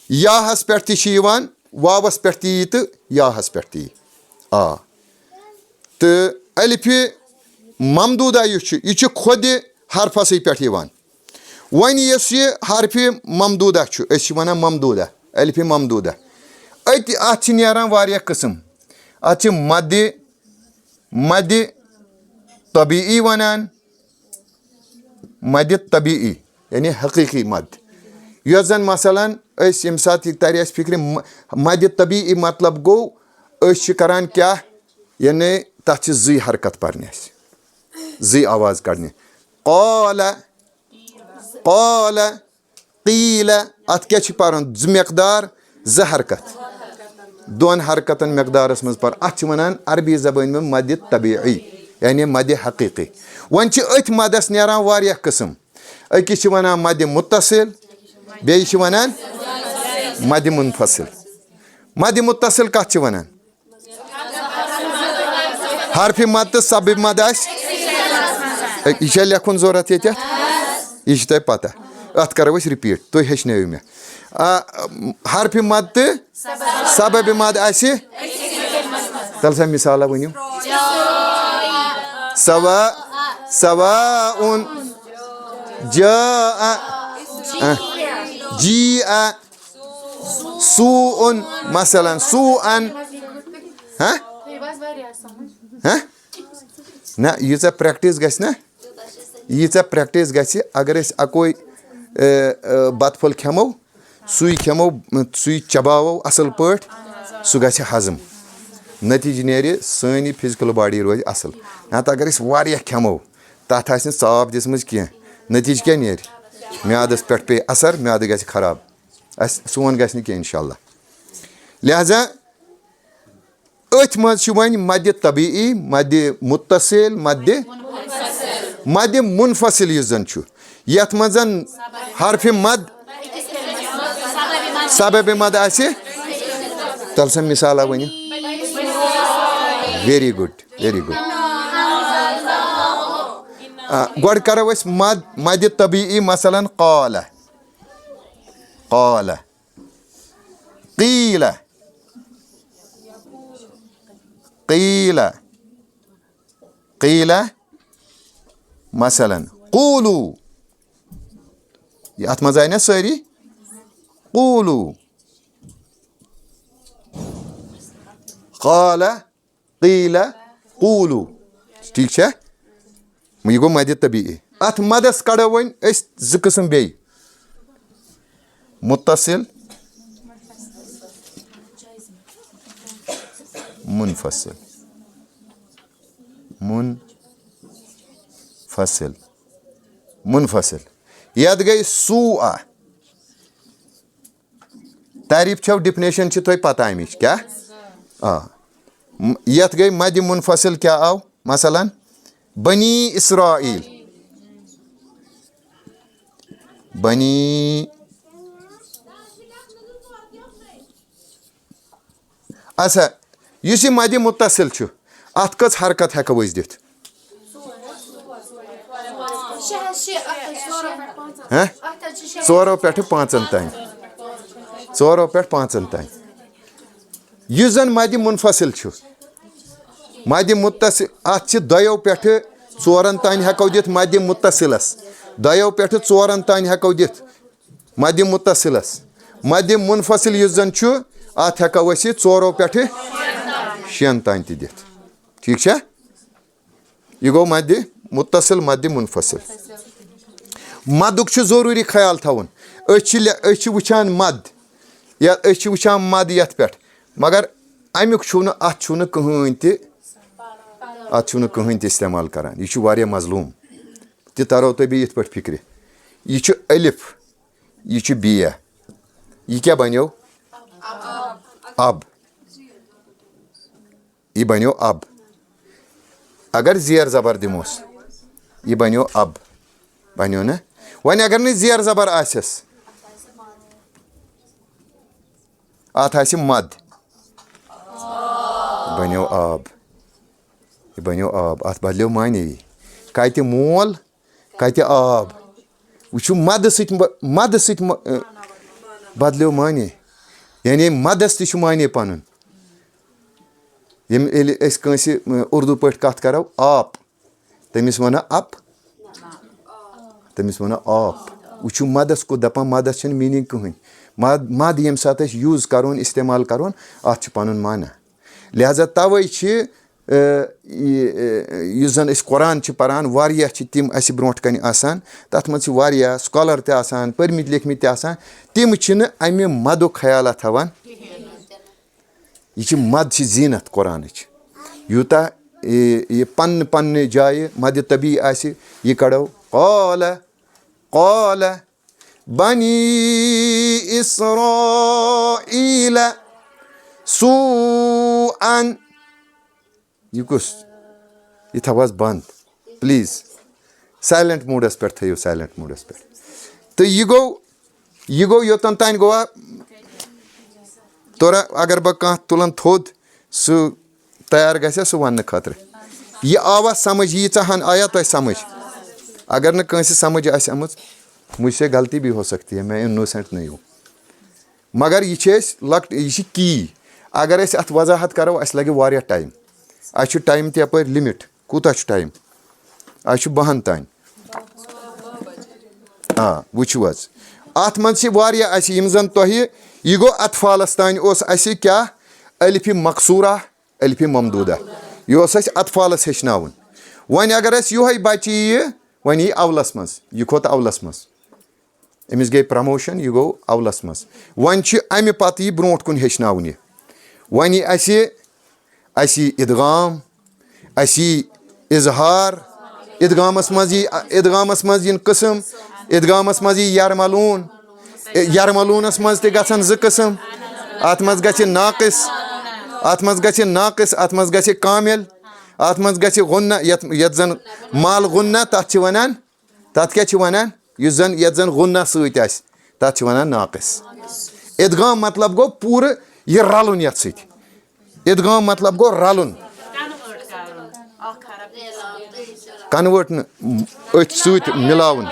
याहस पे वावस पे तो याहस पे आ तो अलिफ ममदूदा यह खुद हरफस पे वन यस यह हरफ ममदूदा वन ममदूदा अलिफ ममदूदा अत नेरान वारिया किस्म अत मद मद तबीई वनान मद तबीई यानी हकीकी मद यस जन मसलन यम सात तर फिक्र मद तबीई मतलब गो करान क्या यानी तथ जी हरकत परने जी आवाज कड़ने क़ाल क़ाल क़ील अत क्या परन ज मकदार ज हरकत दोन हरकतन मकदारस मज पर अत वनान अरबी जबान में मद तबीई यानी मद हकीकी वन अथ मदस नेरान वारिया किस्म अकिस वनान मद मुत्तसिल बेयि वनान मद मुनफसिल मद मुत्तसिल कत वनान हरफ मद तो सब मद यह लेखन जरूरत ये तुम पता अत करो रिपीट तुम हेचन मे हरफ मद तो सबब मद तल सा मिसाला वनो सवा सवाउन जाअ जीअ सूउन मसलन सूअन हाँ ना यीचा प्रैक्टिस गस ना यीचा प्रैक्टिस गस अगर अको बत फल खेमो सुई खेमो सुई चबावो असल पट सह गस हजम नतीज नेर सानी फिजिकल बॉडी रोज असल नत अगर वारिया खेमो तथ आस साफ दिसमज कह नतीज क्या नेर म्यादस पे पे असर म्याद गस खराब सोन गस कह इंशाल्लाह लिहाजा अथ मज वन मद तबीई मद मुत्तसिल मद मुनफसिल यह जन यथ मज हरफ मद सबब मद तल सा मिसाला वन वेरी गुड गोड करो मद तबीई मसलन क़ाल क़ाल क़ील क़ील क़ील मसलन क़ूलू अत मज आय ना सारी क़ूलू क़ाल क़ील क़ूलू ठीक है यह गो मद तबीई अत मदस कड़ो वन ज किस्म बे मुत्तसिल मुनफसिल मुनफसिल मुनफसिल यद गई सूआ तारीफ छो डिफिनेशन तुम पता अमिच क्या यथ गई मद मुनफसिल क्या आव मसलन बनी इसराइल बनी अच्छा इस मद मुत्तसिल अत कस हरकत हेको दित पे पाँचन तान ोरों पे पाँचन तान यह जन मद मुनफसिल मद मुत्तसिल अत दोयों पे ोरन तान हेको दित मद मुत्तसिलस दोयों पे ोरन तान हेको दित मद मुत्तसिलस मद मुनफसिल यह जन अत हेको ोरों पे शेन तान दित ठीक है यह गो मद मुत्तसिल मद मुनफसिल मदुक जरूरी ख्याल थवन वुचान मद या वुचान मद ये पे मगर अमुक अत कहें اتھ چھُنہٕ کٕہٕنۍ تہِ استعمال کران یہِ چھُ واریاہ مظلوٗم تہِ ترو تۄہہِ بیٚیہِ یِتھ پٲٹھۍ فِکرِ یہِ چھُ الف یہِ چھُ بیا یہِ کیاہ بنیو اب یہِ بنیو اب اگر زیر زبر دِموس یہِ بنیو اب بنیو نہ وۄنۍ اگر نہٕ زیر زبر آسٮ۪س اتھ آسہِ مد بنیو آب یہِ بنیو آب اتھ بدلیو معنے کتہِ مول کتہِ آب وٕچھِو مدٕ سۭتۍ بدلیو معنے یعنی مدس تہِ چھُ معنے پنُن ییٚلہِ أسۍ کٲنٛسہِ اردوٗ پٲٹھۍ کتھ کرو آپ تٔمِس ونو اپ تٔمِس ونو آپ وٕچھِو مدس کوٚت دپان مدس چھنہٕ میٖنِنٛگ کٕہٕنۍ مد ییٚمہِ ساتہٕ أسۍ یوٗز کرون استعمال کرون اتھ چھُ پنُن معنی لہٰذا توے چھِ یُس زن أسۍ قۄران چھِ پران واریاہ چھِ تِم اسہِ برونٛٹھ کنہِ آسان تتھ منٛز چھِ واریاہ سکالر تہِ آسان پٔرمٕتۍ لیکھمٕتۍ تہِ آسان تِم چھِنہٕ امہِ مدُک خیالہ تھاوان یہِ چھِ مد چھِ زیٖنت قۄرانٕچ یوٗتاہ یہِ پننہِ جایہِ مدِ طبی آسہِ یہِ کڑو قال بنی اسرائیل سوءا یہِ کُس یہِ تھاو حظ بنٛد پلیٖز سایلنٹ موٗڈس پٮ۪ٹھ تھٲیِو سایلنٹ موٗڈس پٮ۪ٹھ تہٕ یہِ گوٚو یوٚتن تانۍ گوٚوا تورا اگر بہٕ کانٛہہ تُلن تھوٚد سُہ تیار گژھِ سُہ وننہٕ خٲطرٕ یہِ آوا سمجھ ییٖژاہ آیا تۄہہِ سمجھ اگر نہٕ کٲنٛسہِ سمجھ آسہِ آمٕژ مُجھ سے غلطی بھی ہو سکتی ہے میں اِنوسینٹ نہیں ہوں مگر یہِ چھِ أسۍ لۄکٕٹۍ یہِ چھِ کی اگر أسۍ اتھ وضاحت کرو اسہِ لگہِ واریاہ ٹایم اسہِ چھُ ٹایم تہِ یپٲرۍ لِمِٹ کوٗتاہ چھُ ٹایم اسہِ چھُ 12 تانۍ وٕچھِو حظ اتھ منٛز چھِ واریاہ اسہِ یِم زن تۄہہِ یہِ گوٚو اطفالس تانۍ اوس اسہِ کیاہ الفِ مقصوٗرہ الفِ ممدوٗدہ یہِ اوس اسہِ اطفالس ہیٚچھناوُن وۄنۍ اگر اسہِ یِہوے بچہِ یِیہِ وۄنۍ یی اولس منٛز یہِ کھوٚت اولس منٛز أمِس گٔے پرموشن یہِ گوٚو اولس منٛز وۄنۍ چھِ امہِ پتہٕ یہِ برونٛٹھ کُن ہیٚچھناوُن یہِ وۄنۍ یی اسہِ یی ادغام اسہِ یی اظہار ادغامس منٛز یِن قٕسم ادغامس منٛز یی یرملوٗنس منٛز تہِ گژھن 2 قٕسم اتھ منٛز گژھِ ناقص اتھ منٛز گژھِ کامل اتھ منٛز گژھِ غُنہ یتھ زن مال غُنہ تتھ چھِ ونان تتھ کیاہ چھِ ونان یتھ زن غُنہ سۭتۍ آسہِ تتھ چھِ ونان ناقص ادغام مطلب گوٚو پوٗرٕ یہِ رلُن یتھ سۭتۍ ادغام مطلب گوٚو رلُن کنوٲٹ نہٕ أتھۍ سۭتۍ مِلاوُن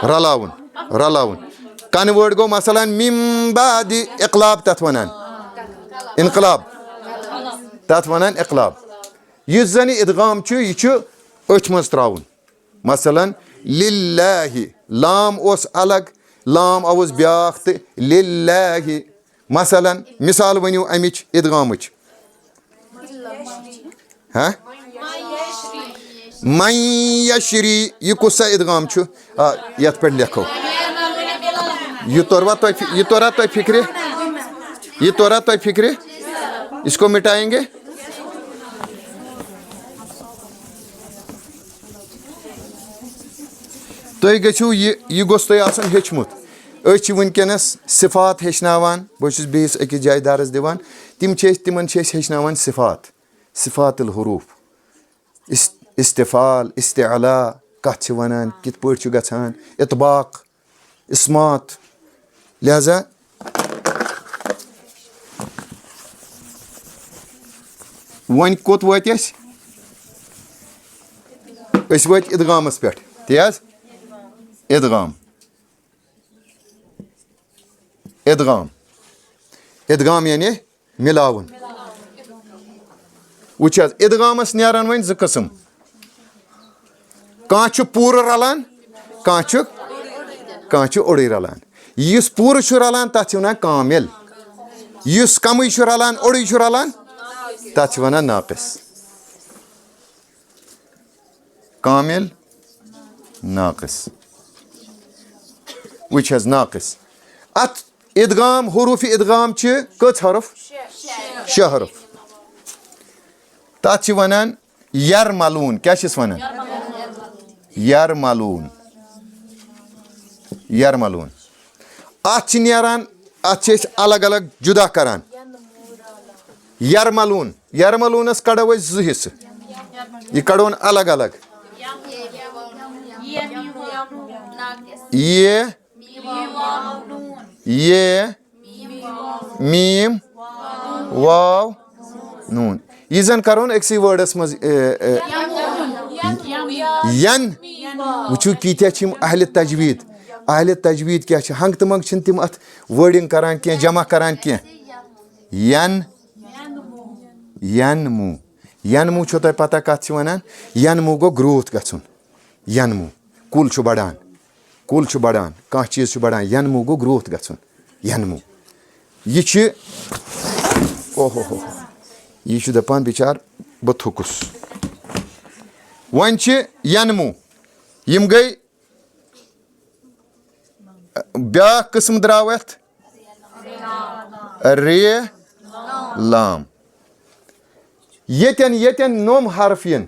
رلاوُن کنوٲٹ گوٚو مثلاً مِم بعدِ اقلاب تتھ ونان انقلاب تتھ ونان اقلاب یُس زن یہِ ادغام چھُ یہِ چھُ أتھۍ منٛز تراوُن مثلاً لِلہِ لام اوس الگ لام آوُس بیاکھ تہٕ لِلہِ مثلاً مثال ؤنِو امِچ ادغامٕچ میشری یہِ کُس سا ادغام چھُ یتھ پٮ۪ٹھ لیکھو یہِ توروا تۄہہِ فِکرِ اسکو مٹائیں گے تُہۍ گٔژھِو یہِ گوٚژھ تۄہہِ آسُن ہیٚچھمُت أسۍ چھِ وٕنکیٚنس صفات ہیٚچھناوان بہٕ چھُس بیٚیِس أکِس جایہِ درس دِوان تِمن چھِ أسۍ ہیٚچھناوان صفات الحروٗف استفال استعلا کتھ چھِ ونان کِتھ پٲٹھۍ چھُ گژھان اطباق اسمات لہذا وۄنۍ کوٚت وٲتۍ أسۍ وٲتۍ ادغامس پٮ۪ٹھ تی حظ ادغام یعنی مِلاوُن وٕچھ حظ ادغامس نیرن وۄنۍ 2 قٕسم کانٛہہ چھُ پوٗرٕ رلان کانٛہہ چھُ اوٚڑُے رلان یُس پوٗرٕ چھُ رلان تتھ چھِ ونان کامل یُس کمٕے چھُ رلان اوٚڑُے چھُ رلان تتھ چھِ ونان ناقص کامل ناقص وٕچھ حظ ناقص اتھ ادغام حروٗفِ ادغام چھِ کٔژ حرف 6 حرف تتھ چھِ ونان यरमलून क्या छस वनान यरमलून यरमलून अत नेरान अत अलग अलग जुदा करान यरमलून यरमलूनस कड़ो जो हिस्से यह कड़ोन अलग अलग ये मीम वाव नून यह जन करोन अक्सि वर्डस मज यन वुचु कीत्या अहल तजवीद क्या हंग तो मंग तिम अत वर्डिंग करान क्या जमा करान क्या यनमू यनमू छो तुम पता कत वनान यनमू गो ग्रोथ गछुन यनमू कुल बढ़ान कह चीज बढ़ान यनमू गो ग्रोथ गछुन यनमू यह ओहो हो यह दपान बिचार बह थुकुस वन यनमू यम गई ब्या किस्म द्राव रे लाम यतन नोम हरफ इन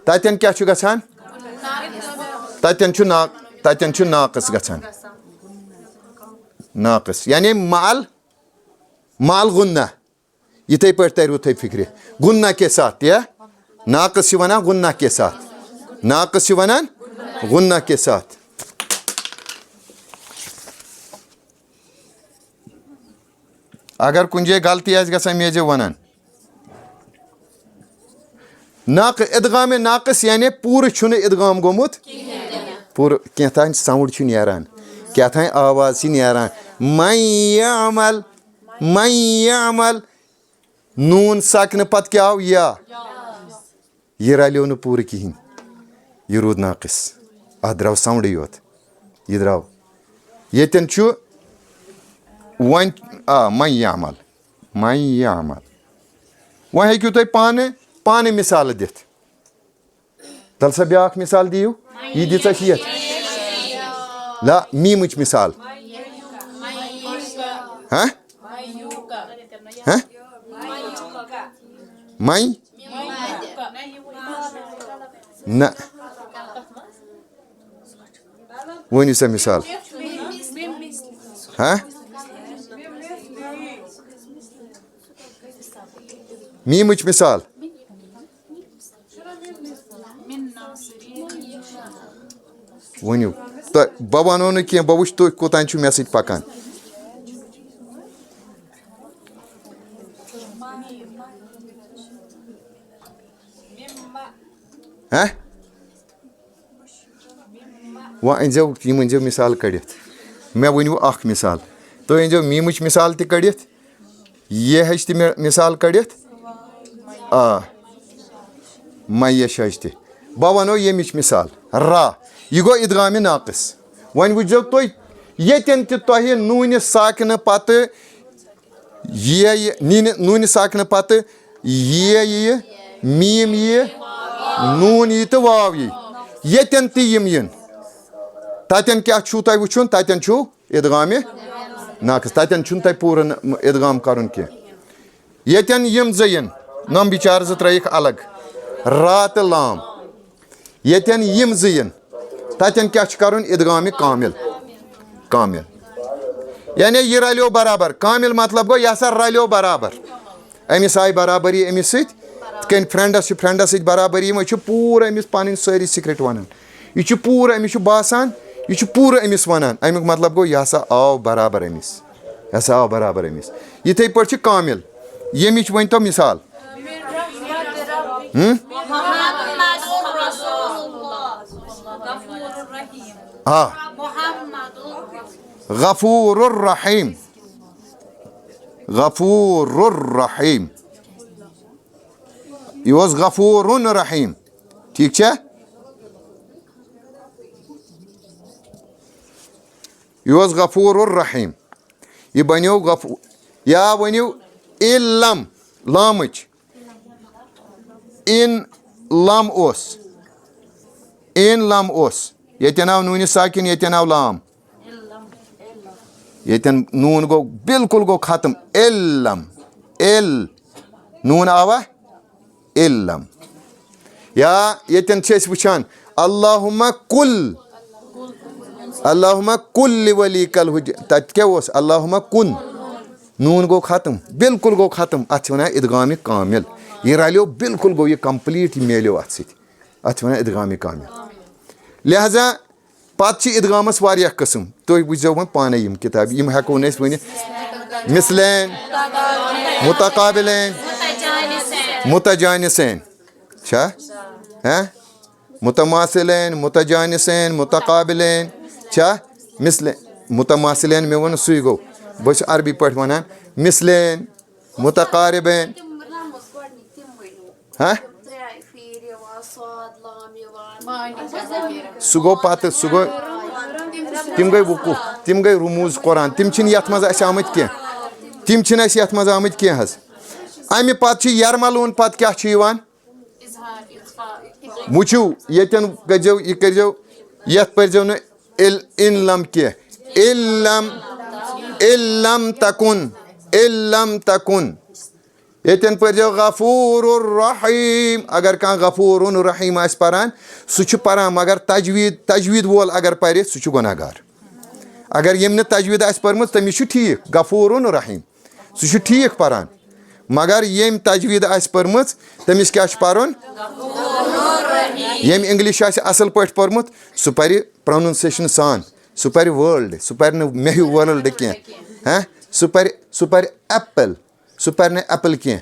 ततन क्या गछान ततन नाकस गछान नाकस यानी माल गुन्ना इथे पे तरु थे फिक्र गुन्ना के साथ या नाकस वनान गुन्ना के साथ नाकस वनान गुन्ना के साथ अगर कुछ जाए गलती आस ग मेज वनान नाक इदगाम नाकस यानी पूर इदगाम गोमुत पूर क्या साउंड नारान क्या आवाज नारान मयमल नून साकन पत क्या आव या यह रलो न पूर कहें यह रूद नाकस अ द्राव साउंड योत यह द्राव यतन वन मयमल वह हेकू तुम पाने मिसाल दिथ तल सा ब्या मिसाल दियो यह दिता ये ला मीमच मिसाल हाँ हाँ मई न वन सा मिसाल हाँ मीमच मिसाल वनु तो बह वनो न कह बह वुच तुम कोतान मे सत पकान हाँ वह अनजो यम अनजो मिसाल कड़ित मे वनु अख मिसाल तुम अनजो मीमच मिसाल त कड़ित ये हज त मिसाल कड़ित मैश हज त बह वनो यमिच मिसाल रा यह गो इदगाम नाकस वन वुचो तुम यतन तुह नून साकन पत ये नून साकन पत ये मीम ये नून यी तो वाव यी यतन तम इन ततन क्या तुम वुचुन ततन इदगाम नाकस ततन तुम पूरा इदगाम कर यतन यम जन नम बिचार त्रक अलग रा तो लाम यतन यम जन ततन क्या कर इदगाम कामिल कामिल यानी यह रलो बराबर कामिल मतलब गो यह रलो बराबर अमिस आय बराबरी अमिस सत्कन फ्रेंडस बराबरी यह पूरा अमिस पन सारी सीक्रेट वन यह पूरा अमिस बासान यह पूरा अमिस वनान अमुक मतलब गो यह आव बराबर अमिस यह आव बराबर अमिस इथे पे कामिल यमिच वन तो मिसाल हाँ गफूरुर रहीम यह गफूरुन रहीम ठीक है यह गफूरुर रहीम यह बनो या वनो इलम लामच इन लम ओस यतन आव नून साकिन यतन आव लाम यतन नून गो बिल्कुल गो खत्म इलम इल नून आवा इलम یا ییٚتٮ۪ن چھِ أسۍ وٕچھان اللہُمہ کُل اللہُمہ کُل ولی کل حُج تَتہِ کیٛاہ اوس اللہُمہ کُن نوٗن گوٚو ختم بالکل گوٚو ختم اَتھ چھِ وَنان اِدغامِ کامِل یہِ رلیو بالکل گوٚو یہِ کَمپٕلیٖٹ یہِ میلیو اَتھ سۭتۍ اَتھ چھِ وَنان اِدغامِ کامِل لہذا پَتہٕ چھِ اِدغامَس واریاہ قٕسٕم تُہۍ وٕچھزیو وۄنۍ پانَے یِم کِتابہٕ یِم ہٮ۪کو نہٕ أسۍ ؤنِتھ مِثلین مُتقابلین مُتجانِسین چھا مُتماثلین مُتجانِسین مُتقابلین چھا مِثلین مُتماثلین مےٚ ووٚن سُے گوٚو بہٕ چھُس عربی پٲٹھۍ وَنان مِثلین مُتقارِبین سُہ گوٚو پَتہٕ سُہ گوٚو تِم گٔے وقوٗف تِم گٔے رُموٗز قۄران تِم چھِنہٕ یَتھ منٛز اَسہِ آمٕتۍ کینٛہہ تِم چھِنہٕ اَسہِ یَتھ منٛز آمٕتۍ کینٛہہ حظ اَمہِ پَتہٕ چھِ یَرمَلوٗن پَتہٕ کیٛاہ چھُ یِوان وٕچھِو ییٚتٮ۪ن کٔرۍزیو یہِ کٔرۍزیو یَتھ پٔرۍزیو نہٕ اِلم کینٛہہ اِلم تَکُن ییٚتٮ۪ن پٔرۍزیو غفوٗر الرحیٖم اگر کانٛہہ غفوٗر رحیٖم آسہِ پَران سُہ چھُ پَران مگر تجویٖد وول اگر پَرِ سُہ چھُ گۄناہ گار اگر ییٚمۍ نہٕ تجویٖد آسہِ پٔرمٕژ تٔمِس چھُ ٹھیٖک غفوٗر رحیٖم سُہ چھُ ٹھیٖک پَران مگر ییٚمۍ تجویٖد آسہِ پٔرمٕژ تٔمِس کیٛاہ چھُ پَرُن ییٚمۍ اِنٛگلِش آسہِ اَصٕل پٲٹھۍ پوٚرمُت سُہ پَرِ پرٛونَنسیشن سان سُہ پَرِ وٲلڈ سُہ پَرِ نہٕ مے ہیوٗ وٲلڈ کینٛہہ سُہ پَرِ ایپٕل سُہ پَرِ نہٕ ایپٕل کینٛہہ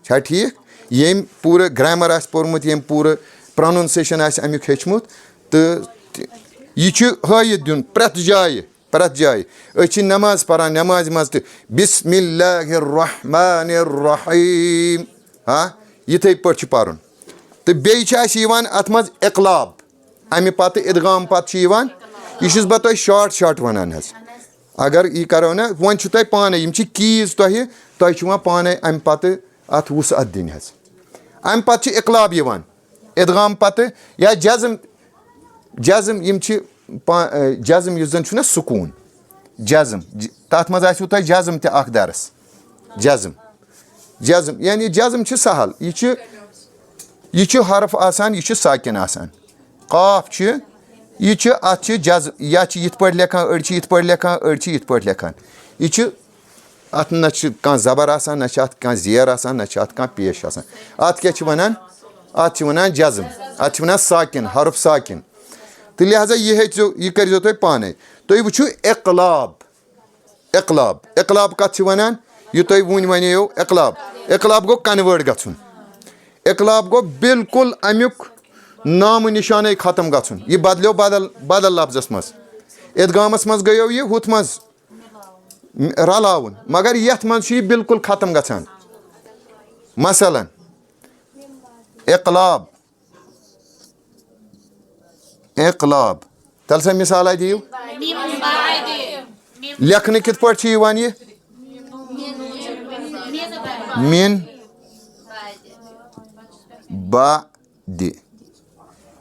چھا ٹھیٖک ییٚمۍ پوٗرٕ گرٛیمَر آسہِ پوٚرمُت ییٚمۍ پوٗرٕ پرٛونَنسیشَن آسہِ اَمیُک ہیٚچھمُت تہٕ یہِ چھُ ہٲیِتھ دیُن پرٛٮ۪تھ جایہِ أسۍ چھِ نٮ۪ماز پَران نٮ۪مازِ منٛز تہِ بِسمِ اللہِ الرحمٰنِ الرحیٖم یِتھَے پٲٹھۍ چھُ پَرُن تہٕ بیٚیہِ چھِ اَسہِ یِوان اَتھ منٛز اِقلاب اَمہِ پَتہٕ اِدغام پَتہٕ چھُ یِوان یہِ چھُس بہٕ تۄہہِ شاٹ وَنان حظ اگر یہِ کَرو نا وۄنۍ چھُو تۄہہِ پانَے یِم چھِ کیٖز تۄہہِ چھُ وۄنۍ پانَے اَمہِ پَتہٕ اَتھ وُسعت دِنۍ حظ اَمہِ پَتہٕ چھِ اِقلاب یِوان اِدغام پَتہٕ یا جزم یِم چھِ جزم یُس زَن چھُنہ سکوٗن جزم تَتھ منٛز آسِوٕ تۄہہِ جزم تہِ اَکھ دَرس جزم یعنی جزم چھِ سہل یہِ چھُ حرف آسان یہِ چھُ ساکِن آسان قاف چھُ یہِ چھُ اَتھ چھِ یا چھِ یِتھ پٲٹھۍ لیکھان أڑۍ چھِ یِتھ پٲٹھۍ لیکھان أڑۍ چھِ یِتھ پٲٹھۍ لیکھان یہِ چھُ اَتھ نہ چھِ کانٛہہ زبر آسان نہ چھِ اَتھ کانٛہہ زیر آسان نہ چھِ اَتھ کانٛہہ پیش آسان اَتھ کیٛاہ چھِ وَنان اَتھ چھِ وَنان جزم اَتھ چھِ وَنان ساکِن حرف ساکِن تہٕ لہٰذا یہِ ہیٚچھزیو یہِ کٔرۍزیو تُہۍ پانَے تُہۍ وٕچھِو اِقلاب کَتھ چھِ وَنان یہِ تۄہہِ وُنۍ وَنییو اِقلاب گوٚو کَنوٲٹ گژھُن اِقلاب گوٚو بالکُل اَمیُک نامہٕ نِشانَے ختم گژھُن یہِ بَدلیو بدل لفظَس منٛز اِدغامَس منٛز گٔیو یہِ ہُتھ منٛز رلاوُن مگر یَتھ منٛز چھُ یہِ بالکُل ختم گژھان مثلاً اِقلاب تَلہٕ سا مِثالہ دِیِو لیکھنہٕ کِتھ پٲٹھۍ چھُ یِوان یہِ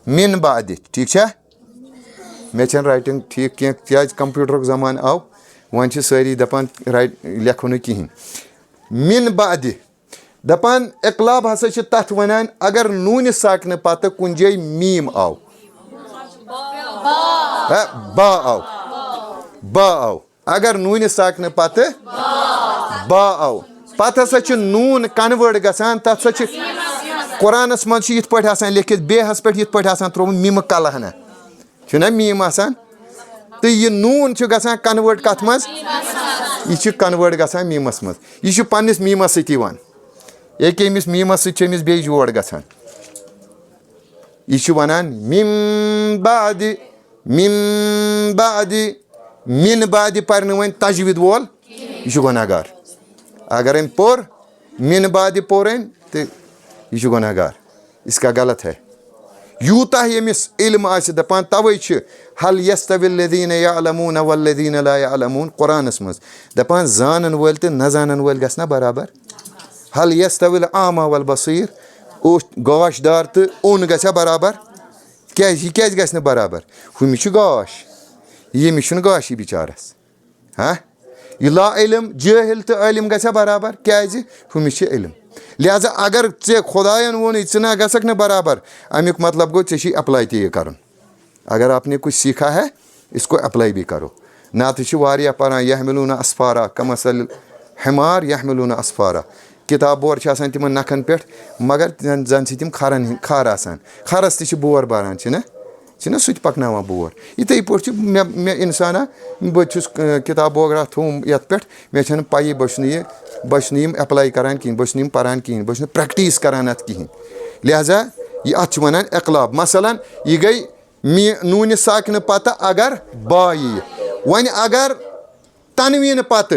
مِن بعدِ ٹھیٖک چھا مےٚ چھَنہٕ رایٹِنٛگ ٹھیٖک کینٛہہ کیٛازِ کَمپیوٗٹرُک زمانہٕ آو وۄنۍ چھِ سٲری دَپان لیکھو نہٕ کِہیٖنۍ مِن بعدِ دَپان اِقلاب ہسا چھِ تَتھ وَنان اگر نوٗنہِ ساکنہٕ پَتہٕ کُنہِ جایہِ میٖم آو با آو اگر نوٗنہِ ساکنہٕ پَتہٕ با آو پَتہٕ ہسا چھُ نوٗن کَنوٲٹ گژھان تَتھ ہسا چھِ قۄرانَس منٛز چھُ یِتھ پٲٹھۍ آسان لیکھِتھ بیٚہَس پٮ۪ٹھ یِتھ پٲٹھۍ آسان ترٛوومُت میٖمہٕ کَلہٕ ہنا چھُنہ میٖم آسان تہٕ یہِ نوٗن چھُ گژھان کَنوٲٹ کَتھ منٛز یہِ چھُ کَنوٲٹ گژھان میٖمَس منٛز یہِ چھُ پنٛنِس میٖمَس سۭتۍ یِوان ییٚکیٛاہ أمِس میٖمَس سۭتۍ چھِ أمِس بیٚیہِ جوڑ گژھان یہِ چھُ وَنان مِن بعدِ پَرِ نہٕ وۄنۍ تجویٖد وول یہِ چھُ گۄناہ گار اگر أمۍ پوٚر مِن بعدِ پوٚر أمۍ تہٕ یہِ چھُ گۄناہ گار اِس کا غلط ہے یوٗتاہ ییٚمِس علم آسہِ دَپان تَوَے چھِ حل یستوی الذیٖنَ یعلموٗن والذیٖنَ لا یعلموٗن قۄرانَس منٛز دَپان زانَن وٲلۍ تہٕ نہ زانَن وٲلۍ گژھِ نا برابر حل یستوی العاما والبصیٖر گاش دار تہٕ اوٚن گژھِ برابر کیٛازِ یہِ کیٛازِ گژھِ نہٕ برابر ہُمِس چھُ گاش ییٚمِس چھُنہٕ گاشی بِچارَس یہِ لا علم جٲہِل تہٕ عٲلِم گژھِ ہا برابر کیٛازِ ہُمِس چھِ علم लिहाजा अगर चे खुदायन वोन इतना गसक न बराबर अमुक मतलब गो चे अप्लाई ते कर अगर आपने कुछ सीखा है इसको अप्लाई भी करो ना तो वारिया परान यहमिलून अस्फारा कमसल हमार यहमिलून अस्फारा किताब बोर तिम नखन पे मगर जन तिम खर आसान खरस तह बोर बरान सह पकना बोर इथे पे मे इंसाना बहुत किताब बोगरा थूम ये पे मे पाई बस अप्लाई करान कहें बस परान कहें बस प्रैक्टिस करान अत कहें लिहाजा यह वन इकलाब मसलन यह गई नून साकिन पत अगर बा यी वन अगर तनवीन पत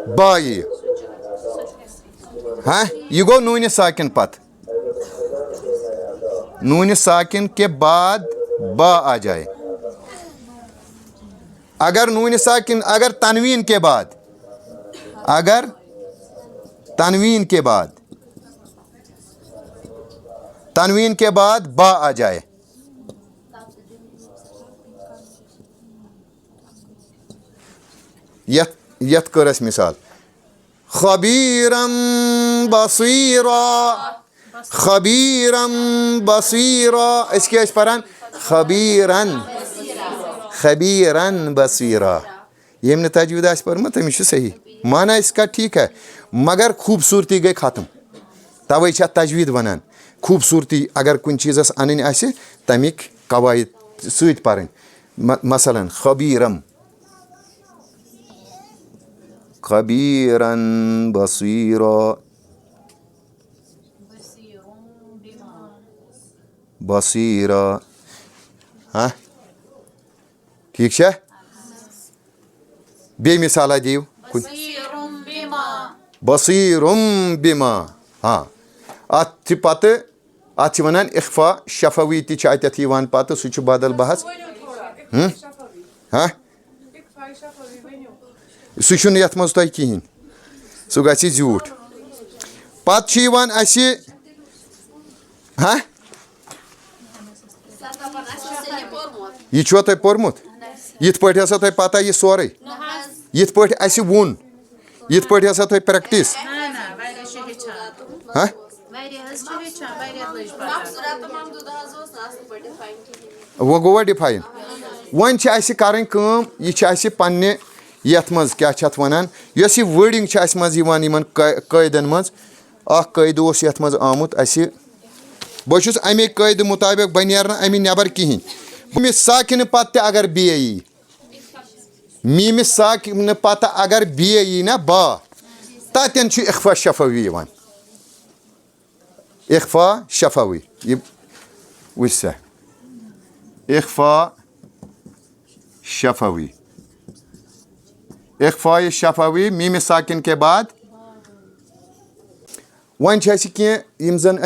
बा यी हाँ यह गो नून साकिन पत नून साकिन के बाद बा आ जाए अगर नून साकिन अगर तनवीन के बाद तनवीन के बाद बा आ जाए यत कर मिसाल खबीरम बसीरा परान खबीरन बसीरा ये तजवीद आस पर्मा तमिस सही माना इसका ठीक है मगर खूबसूरती गई खत्म तवे तजवीद वनान खूबसूरती अगर कुछ चीज़ अन आसे तमिक कवायद सत पर मसलन खबीरन बसीरा बसीरा हाँ ठीक है बे मिसाला दियो बसीरुम बिमा हाँ अत पत अत वनान इख्फा शफवी तन पत सह बदल बहस हाँ सह ये मज तुम कहें सह ग झूठ पत हाँ यह तुम पोर्मुत यिथ पे हसा तुम पता यह सोरे यिथ पे वोन यिथ पे हसा तुम प्रैक्टिस हाँ वो गो डिफाइन वन कर पन्ने यथ मज क्या वनान यस यह वर्डिंग मज कैदन मज कैद यथ मज आमुत बहुत अमे कैद मुताबिक बह नेर अमे नबर कहें मीमिस साकिन पत अगर बे यी मीमिस साकिन पत अगर बे यी ना बा तन इख्फा शफवी इख्फा शफवी वुच सा इख्फा शफवी इख्फा शफवी मीमिस साकिन के बाद वन कह जन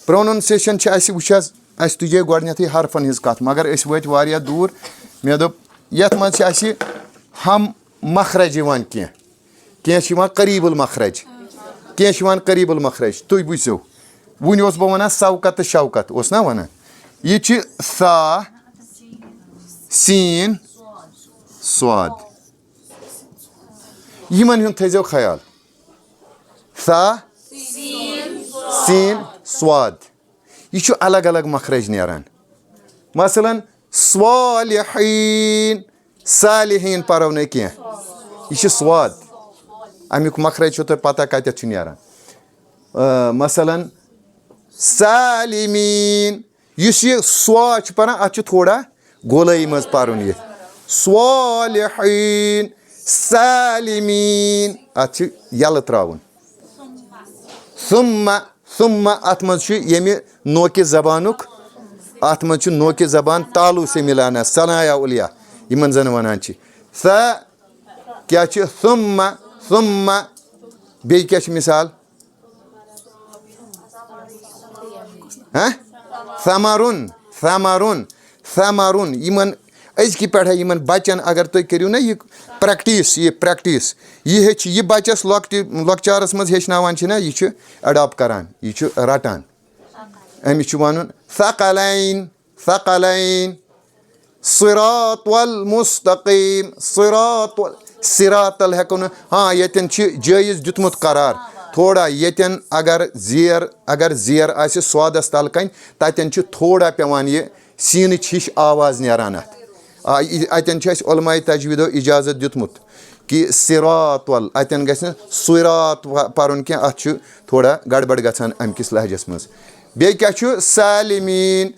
प्रोनाउंसिएशन वुच तुझे गोडनेथ हरफन हिज कथ मगर वत वारिया दूर मे दोप यथ मज हम मखरज कह करीबुल मखरज कह करीबुल मखरज तुम बुझो वन बह वन सवकत शवकत ना वन यह सा सीन स्वाद यमन थो ख्याल सा सीन स्वाद यह अलग अलग मखरज नेरान मसलन स्वालिहीन सालिहीन परो न कह यह स्वाद अमुक मखरज तुम पता कत नेरान मसलन सालिमीन यह स्वा पान अत थोड़ा गोलाई मज पारुन यह स्वालिहीन सालिमीन अत यल त्राउन सुम्मा अत मज यमि नोक जबानुक अत मज नोक जबान तालु से मिलाना सनाया उलिया यमन जन वनान स क्या सुम्मा बे क्या मिसाल हाँ थमारुन यमन अजकि पे यमन बचन अगर तुम करो ना यह प्रैक्टिस यह बचस लॉकचारस मज हेचनावान ना यह अडॉप्ट करान यह रटान अमिस वन सकलैन सिरातुल मुस्तकीम सिरातल हेको न हाँ यतन जायज़ दितमुत करार थोड़ा यतन अगर जेर आसे स्वादस तल कन ततन थोड़ा पेवान ये सीन हिश आवाज़ नेरान अतन उलमाए तजवीदो इजाज़त दितमुत कि सिरात वल अतन गि सुरात पर्न क्या अत थोड़ा गड़बड़ गसान अमकिस लहजस मज बे क्या सालिमीन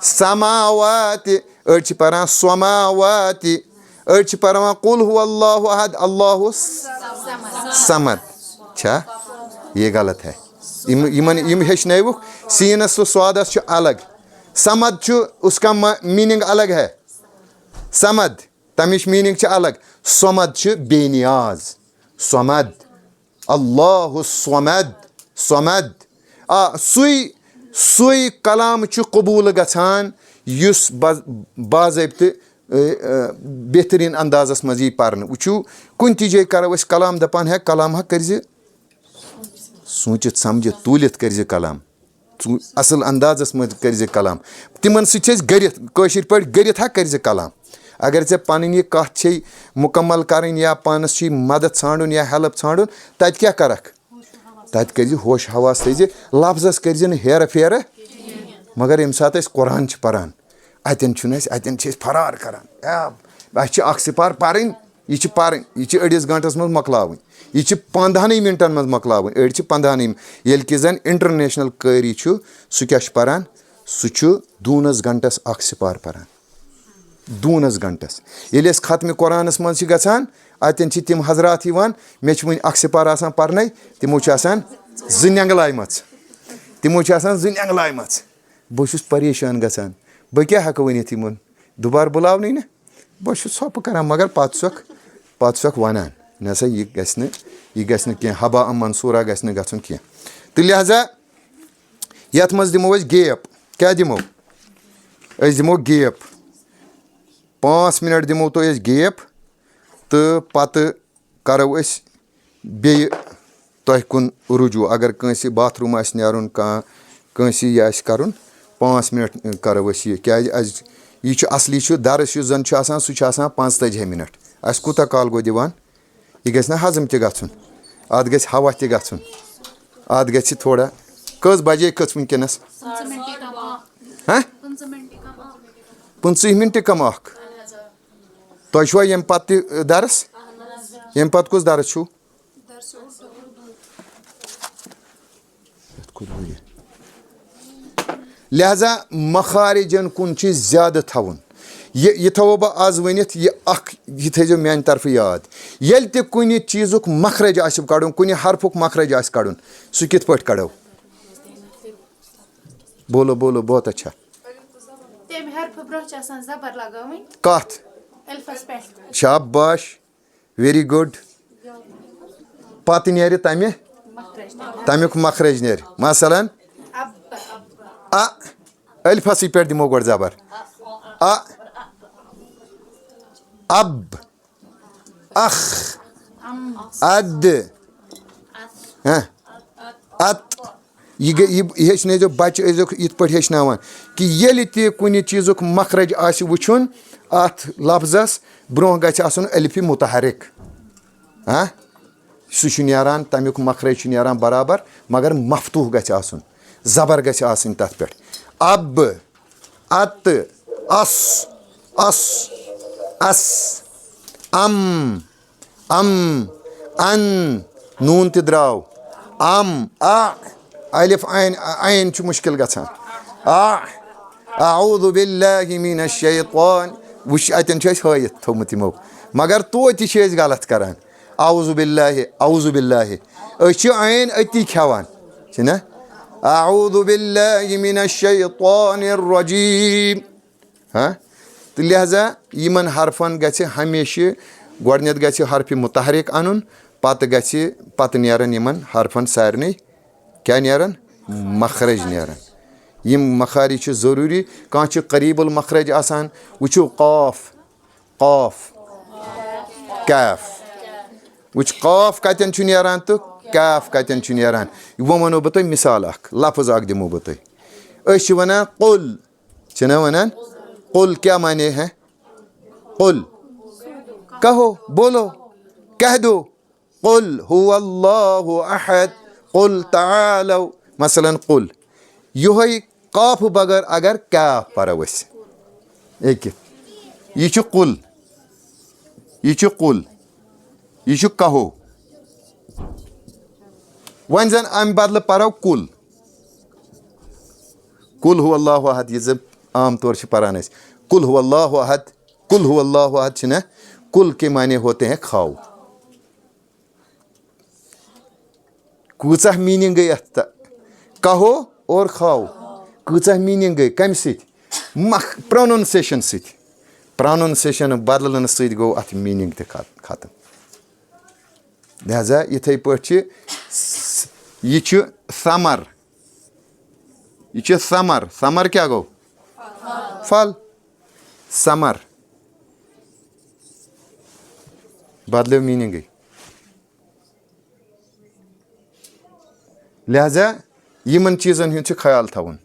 समावात अड़ पान समावात अड़ पान कुल हु अल्लाहु अहद अल्लाहु समद छा ये गलत है इम हेचनवुक सीनस तो स्वादस अलग समद उसका मीनिंग अलग है समद तमिश मीनिंग अलग समद बेनियाज समद अल्लाहु समद समद सुई कलाम कबूल गसान युस बाज़ाब्ते बेहतरीन अंदाजस मज पर्न वो कुन जाए करो कलाम दपान है कलाम कर सोचित समझित तूलित कर कलाम असल अंदाजस मज कर कलाम तिमन सशिर पे गरित कर कलाम अगर ऐ पन यह कत मुकम्मल करें या पानस मदद ांडन या हेल्प ांडन तत क्या करक तत कर होश हवास थी लफ्जस कर हेर फेर मगर यम सात कुरान पारान अतन फरार करान सिपार पारन यह पारन यह अड़िस गंटस मज मकलावन यह 15 मिनटन मज मकलावन अड़ 15 ये कि जन इंटरनेशनल कारी सह क्या पारान सह दूनस गंटस सिपार पारान दूनस गंटस ये खत्म कुरानस मज गसान अतन तिम हजरात मे वन सिपार आसान पर्न तिमो जंगलायम तिमो जंगलायम बहुत परेशान गसान बह क्या हेको वनित यमन दोबार बुलावनी ना बह सप करान मगर पक वनान नसा यह गि हबा मंसूरा गन कह तो लिहाजा ये मज दिमो गैप क्या दिमो दिमो गैप 5 मिनट दिमो तो गैप तो पत करो बे तह कुन रुजू अगर कंस बाथरूम नुन कंस यह कर 5 मिनट करो यह क्या यह असली दरस जन सह 45 मिनट अस कूता काल गो दिवान यह गि हजम त गन अत गि हवा त गन अत गि थोड़ा कस बजे कस वनकस 15 मिनट कम तुम यम पे दरस यम पे कुछ दरस छू लिहाजा मखारिजन कुन ज्यादा थवन यह थो बह आज वनित यह थो मान तरफ याद ये तुन चीजुक मखरज कड़न कुन हरफुक मखरज कड़न सह कित पे कड़ो बोलो बोलो बहुत अच्छा कत शाबाश वेरी गुड पत नेर तमिक मखरज नेर मसलन अल्फस पे दिमो गो जबर अब अख अद अत यह हेचनो बच्चे इत पे हेचनान कि ये कुन चीजुक मखरज वुन अत लफ्जस ब्रोह गन अलिफ मुतहरिक सह नारान तमिक मखरज नारान बराबर मगर मफतूह गन जबर गन तथ पे अब अत अस अस अस अम अन नून त द्राव अम अलिफ आइन मुश्किल गसान अऊज़ु बिल्लाहि मिनश शैतान वुश अतन हयत थोमुत यमो मगर तो गलत करान अऊज़ु बिल्लाहि आइन अति खेवान ना अऊज़ु बिल्लाहि मिनश शैतानिर रजीम तो लिहाजा यमन हरफन गि हमेशा गोडनेथ गि हरफ मुतहरिक अन पत नेरन यमन हरफन सारे क्या नेरन मखरज नेरन यम मखारी ज़रूरी कह करीबुल मखरज आसान वो कौफ कौफ कैफ वो कौफ कतन नेरान तो कैफ कतन नेरान वो वनो बह तुम मिसाल लफ्ज दिमो बह तुम वनान कुल वनान कुल क्या माने हैं कुल कहो बोलो कह दो कुल हुवल्लाहु अहद कुल तालौ मसलन कुल यही काफ बगैर अगर काफ परो एक यह कुल यह कहो वन जन अम बदल परो कुल कुल हुवल्लाहु अहद यह आम तौर से परान कुल हुवल्लाहु अहद ना कुल के माने होते हैं खाओ कूचा मीनिंग गई कहो और खाओ कूचा मीनिंग गई कम प्रोनाउंसिएशन बदलन सत गो अत मीनिंग खत्म लिहाजा इथे पे यह समर क्या गो फल समर बदलो मीनिंग गई लिहाजा यमन चीज़न हुंद ख्याल थवन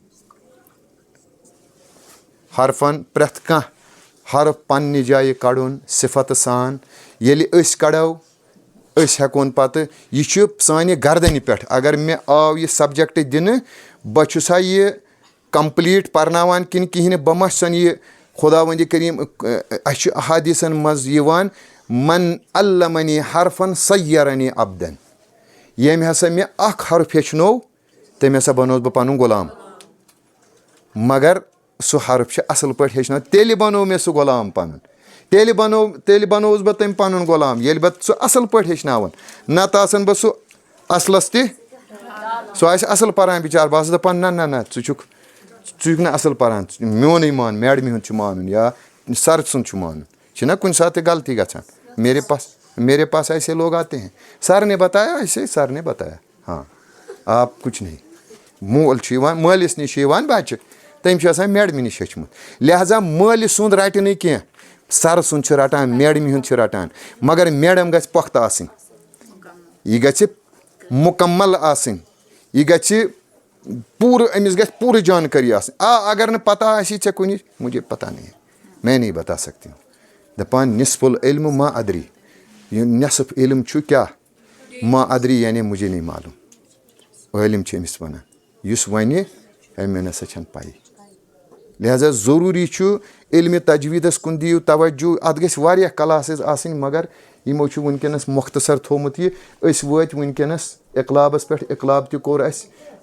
हरफन प्रेथ कह हरफ पन्ने जाय कड़ुन सिफत सान येलि अस कड़ो अस हेकोन पत यह सानि गर्दन पे अगर मे आव यह सब्जेक्ट दिन बा यह कंप्लीट परनावान किन कहीं बह मा यह खुदावंद करीम अहादीसन मज मन अल्लमनी हरफन सय्यरनी अब्दन यम हसा मे अख हरफ हेचनो तम हसा बनोस बह पनुन गुलाम मगर सह हरफ असल पे हेचनो तेल बनो मे सह गुलाम पनुन तेल बनोस बह तम पनुन गुलाम ये बह सह असल पे हेचनावन नत आसन बह सह असलस सह आस असल परान बिचार बह दपान ना ना चुक ना असल परान मोन मान मैडमी हुंद मानुन या सर सुंद मानुन कुछ साथ गलती गछान मेरे पास ऐसे लोग आते हैं सर ने बताया ऐसे सर ने बताया हाँ आप कुछ नहीं मोल मालिस नश बच्चे तम मैडमी नश हेचमुत लिहाजा माल सुंद रट न कह सर सुंद रटान मैडमी हुंद रटान मगर मैडम गछ पुख्त आसनी यह गछ मुकम्मल आसनी यह गछ पूरे अमिस गछ पूरी जानकारी अगर न पता ऐसे कुछ मुझे पता नहीं है मैं नहीं बता सकती हूँ दपान निस्फुल इल्म मा अदरी यह नसफ इल्म क्या मा अदरी यानी मुझे नहीं मालूम इल्म अमिस वन वन मे नसा छन पाई लिहाजा ज़रूरी इल्म तजवीदस कुन दियो तवज्जो अत गया क्लासेस आसनी मगर यमो वनकस मुख्तसर थोमुत यह वत वनकस इकलाबस पे इकलाब तोर अस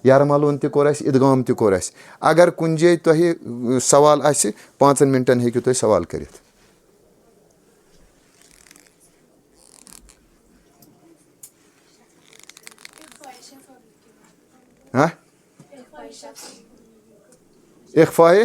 यरमलुन तोर अस इदगाम तोर अस अगर कुन जाय तुह सवाल आसि 5 मिनटन हेकु तुह सवाल करित हाँ इख्फाए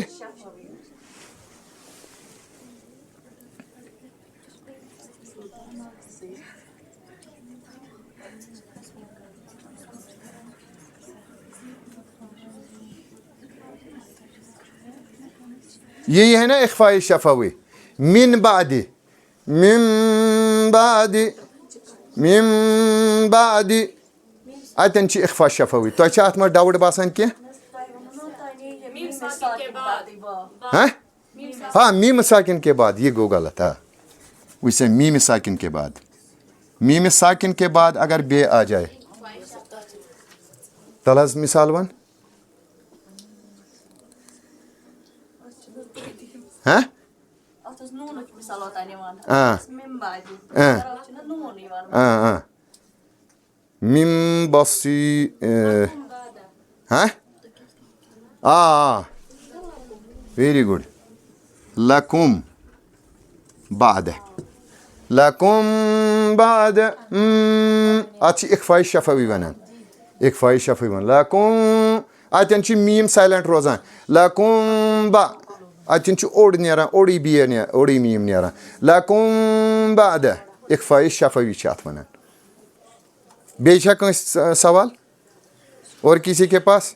यही है ना इख्फाए शफावी मिन बादी अतन इख्फा शफावी तुह अत डाउट बासान कह हाँ मीम साकिन के बाद ये गो गलत हाँ वैसे मीम साकिन के बाद अगर बे आ जाए तलज मिसाल वन हाँ मिम बसी हाँ वेरी गुड लकुम बाद इख्फाई शफावी वन लकुम अतन मीम साइलेंट रोजान लकुम बा अतन ओड नेरान ओडी मीम नेरान लकुम बाद इख्फाई शफावी अत वन बेचा कंस सवाल और किसी के पास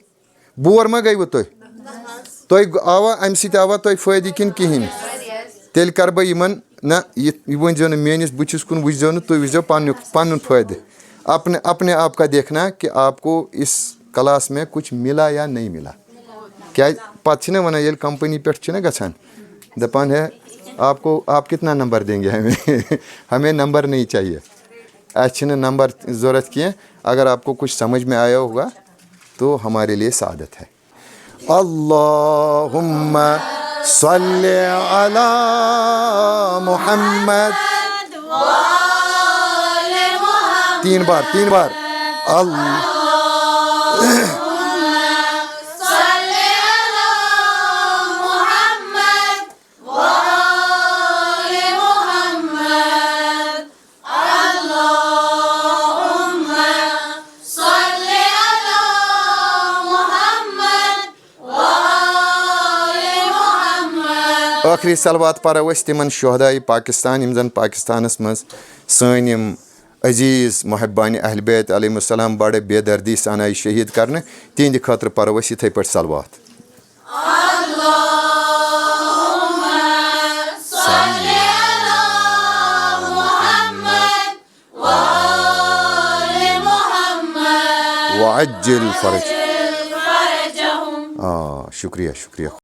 बोर मा गई वो तुह आवा अमि सत आवा तुह फायदे किन कहें तेल कर बह ना यह वनो न मेनिस बुथिस कुन वुचो न तुह वुचो पन फायदे अपने आप का देखना कि आपको इस क्लास में कुछ मिला या नहीं मिला क्या पत् वन ये कंपनी पे गसान दपान है आप कितना नंबर देंगे हमें? हमें नंबर नहीं चाहिए, अच्छे नंबर ज़रूरत किए। अगर आपको कुछ समझ में आया होगा तो हमारे लिए सादत है। अल्लाहुम्मा सल्ली अला मुहम्मद, 3 बार 3 बार। अल्लाह आखिरी सलवात परो तिमन शुहदाई पाकिस्तान यम जन पाकिस्तानस मज सन यम अजीज़ महबान अहल बैत अलैहिस्सलाम बड़े बेदर्दी सान आई शहीद करने, तिहंद खतर परो इथे पे सलवात। वअज्जिल फरज। शुक्रिया शुक्रिया।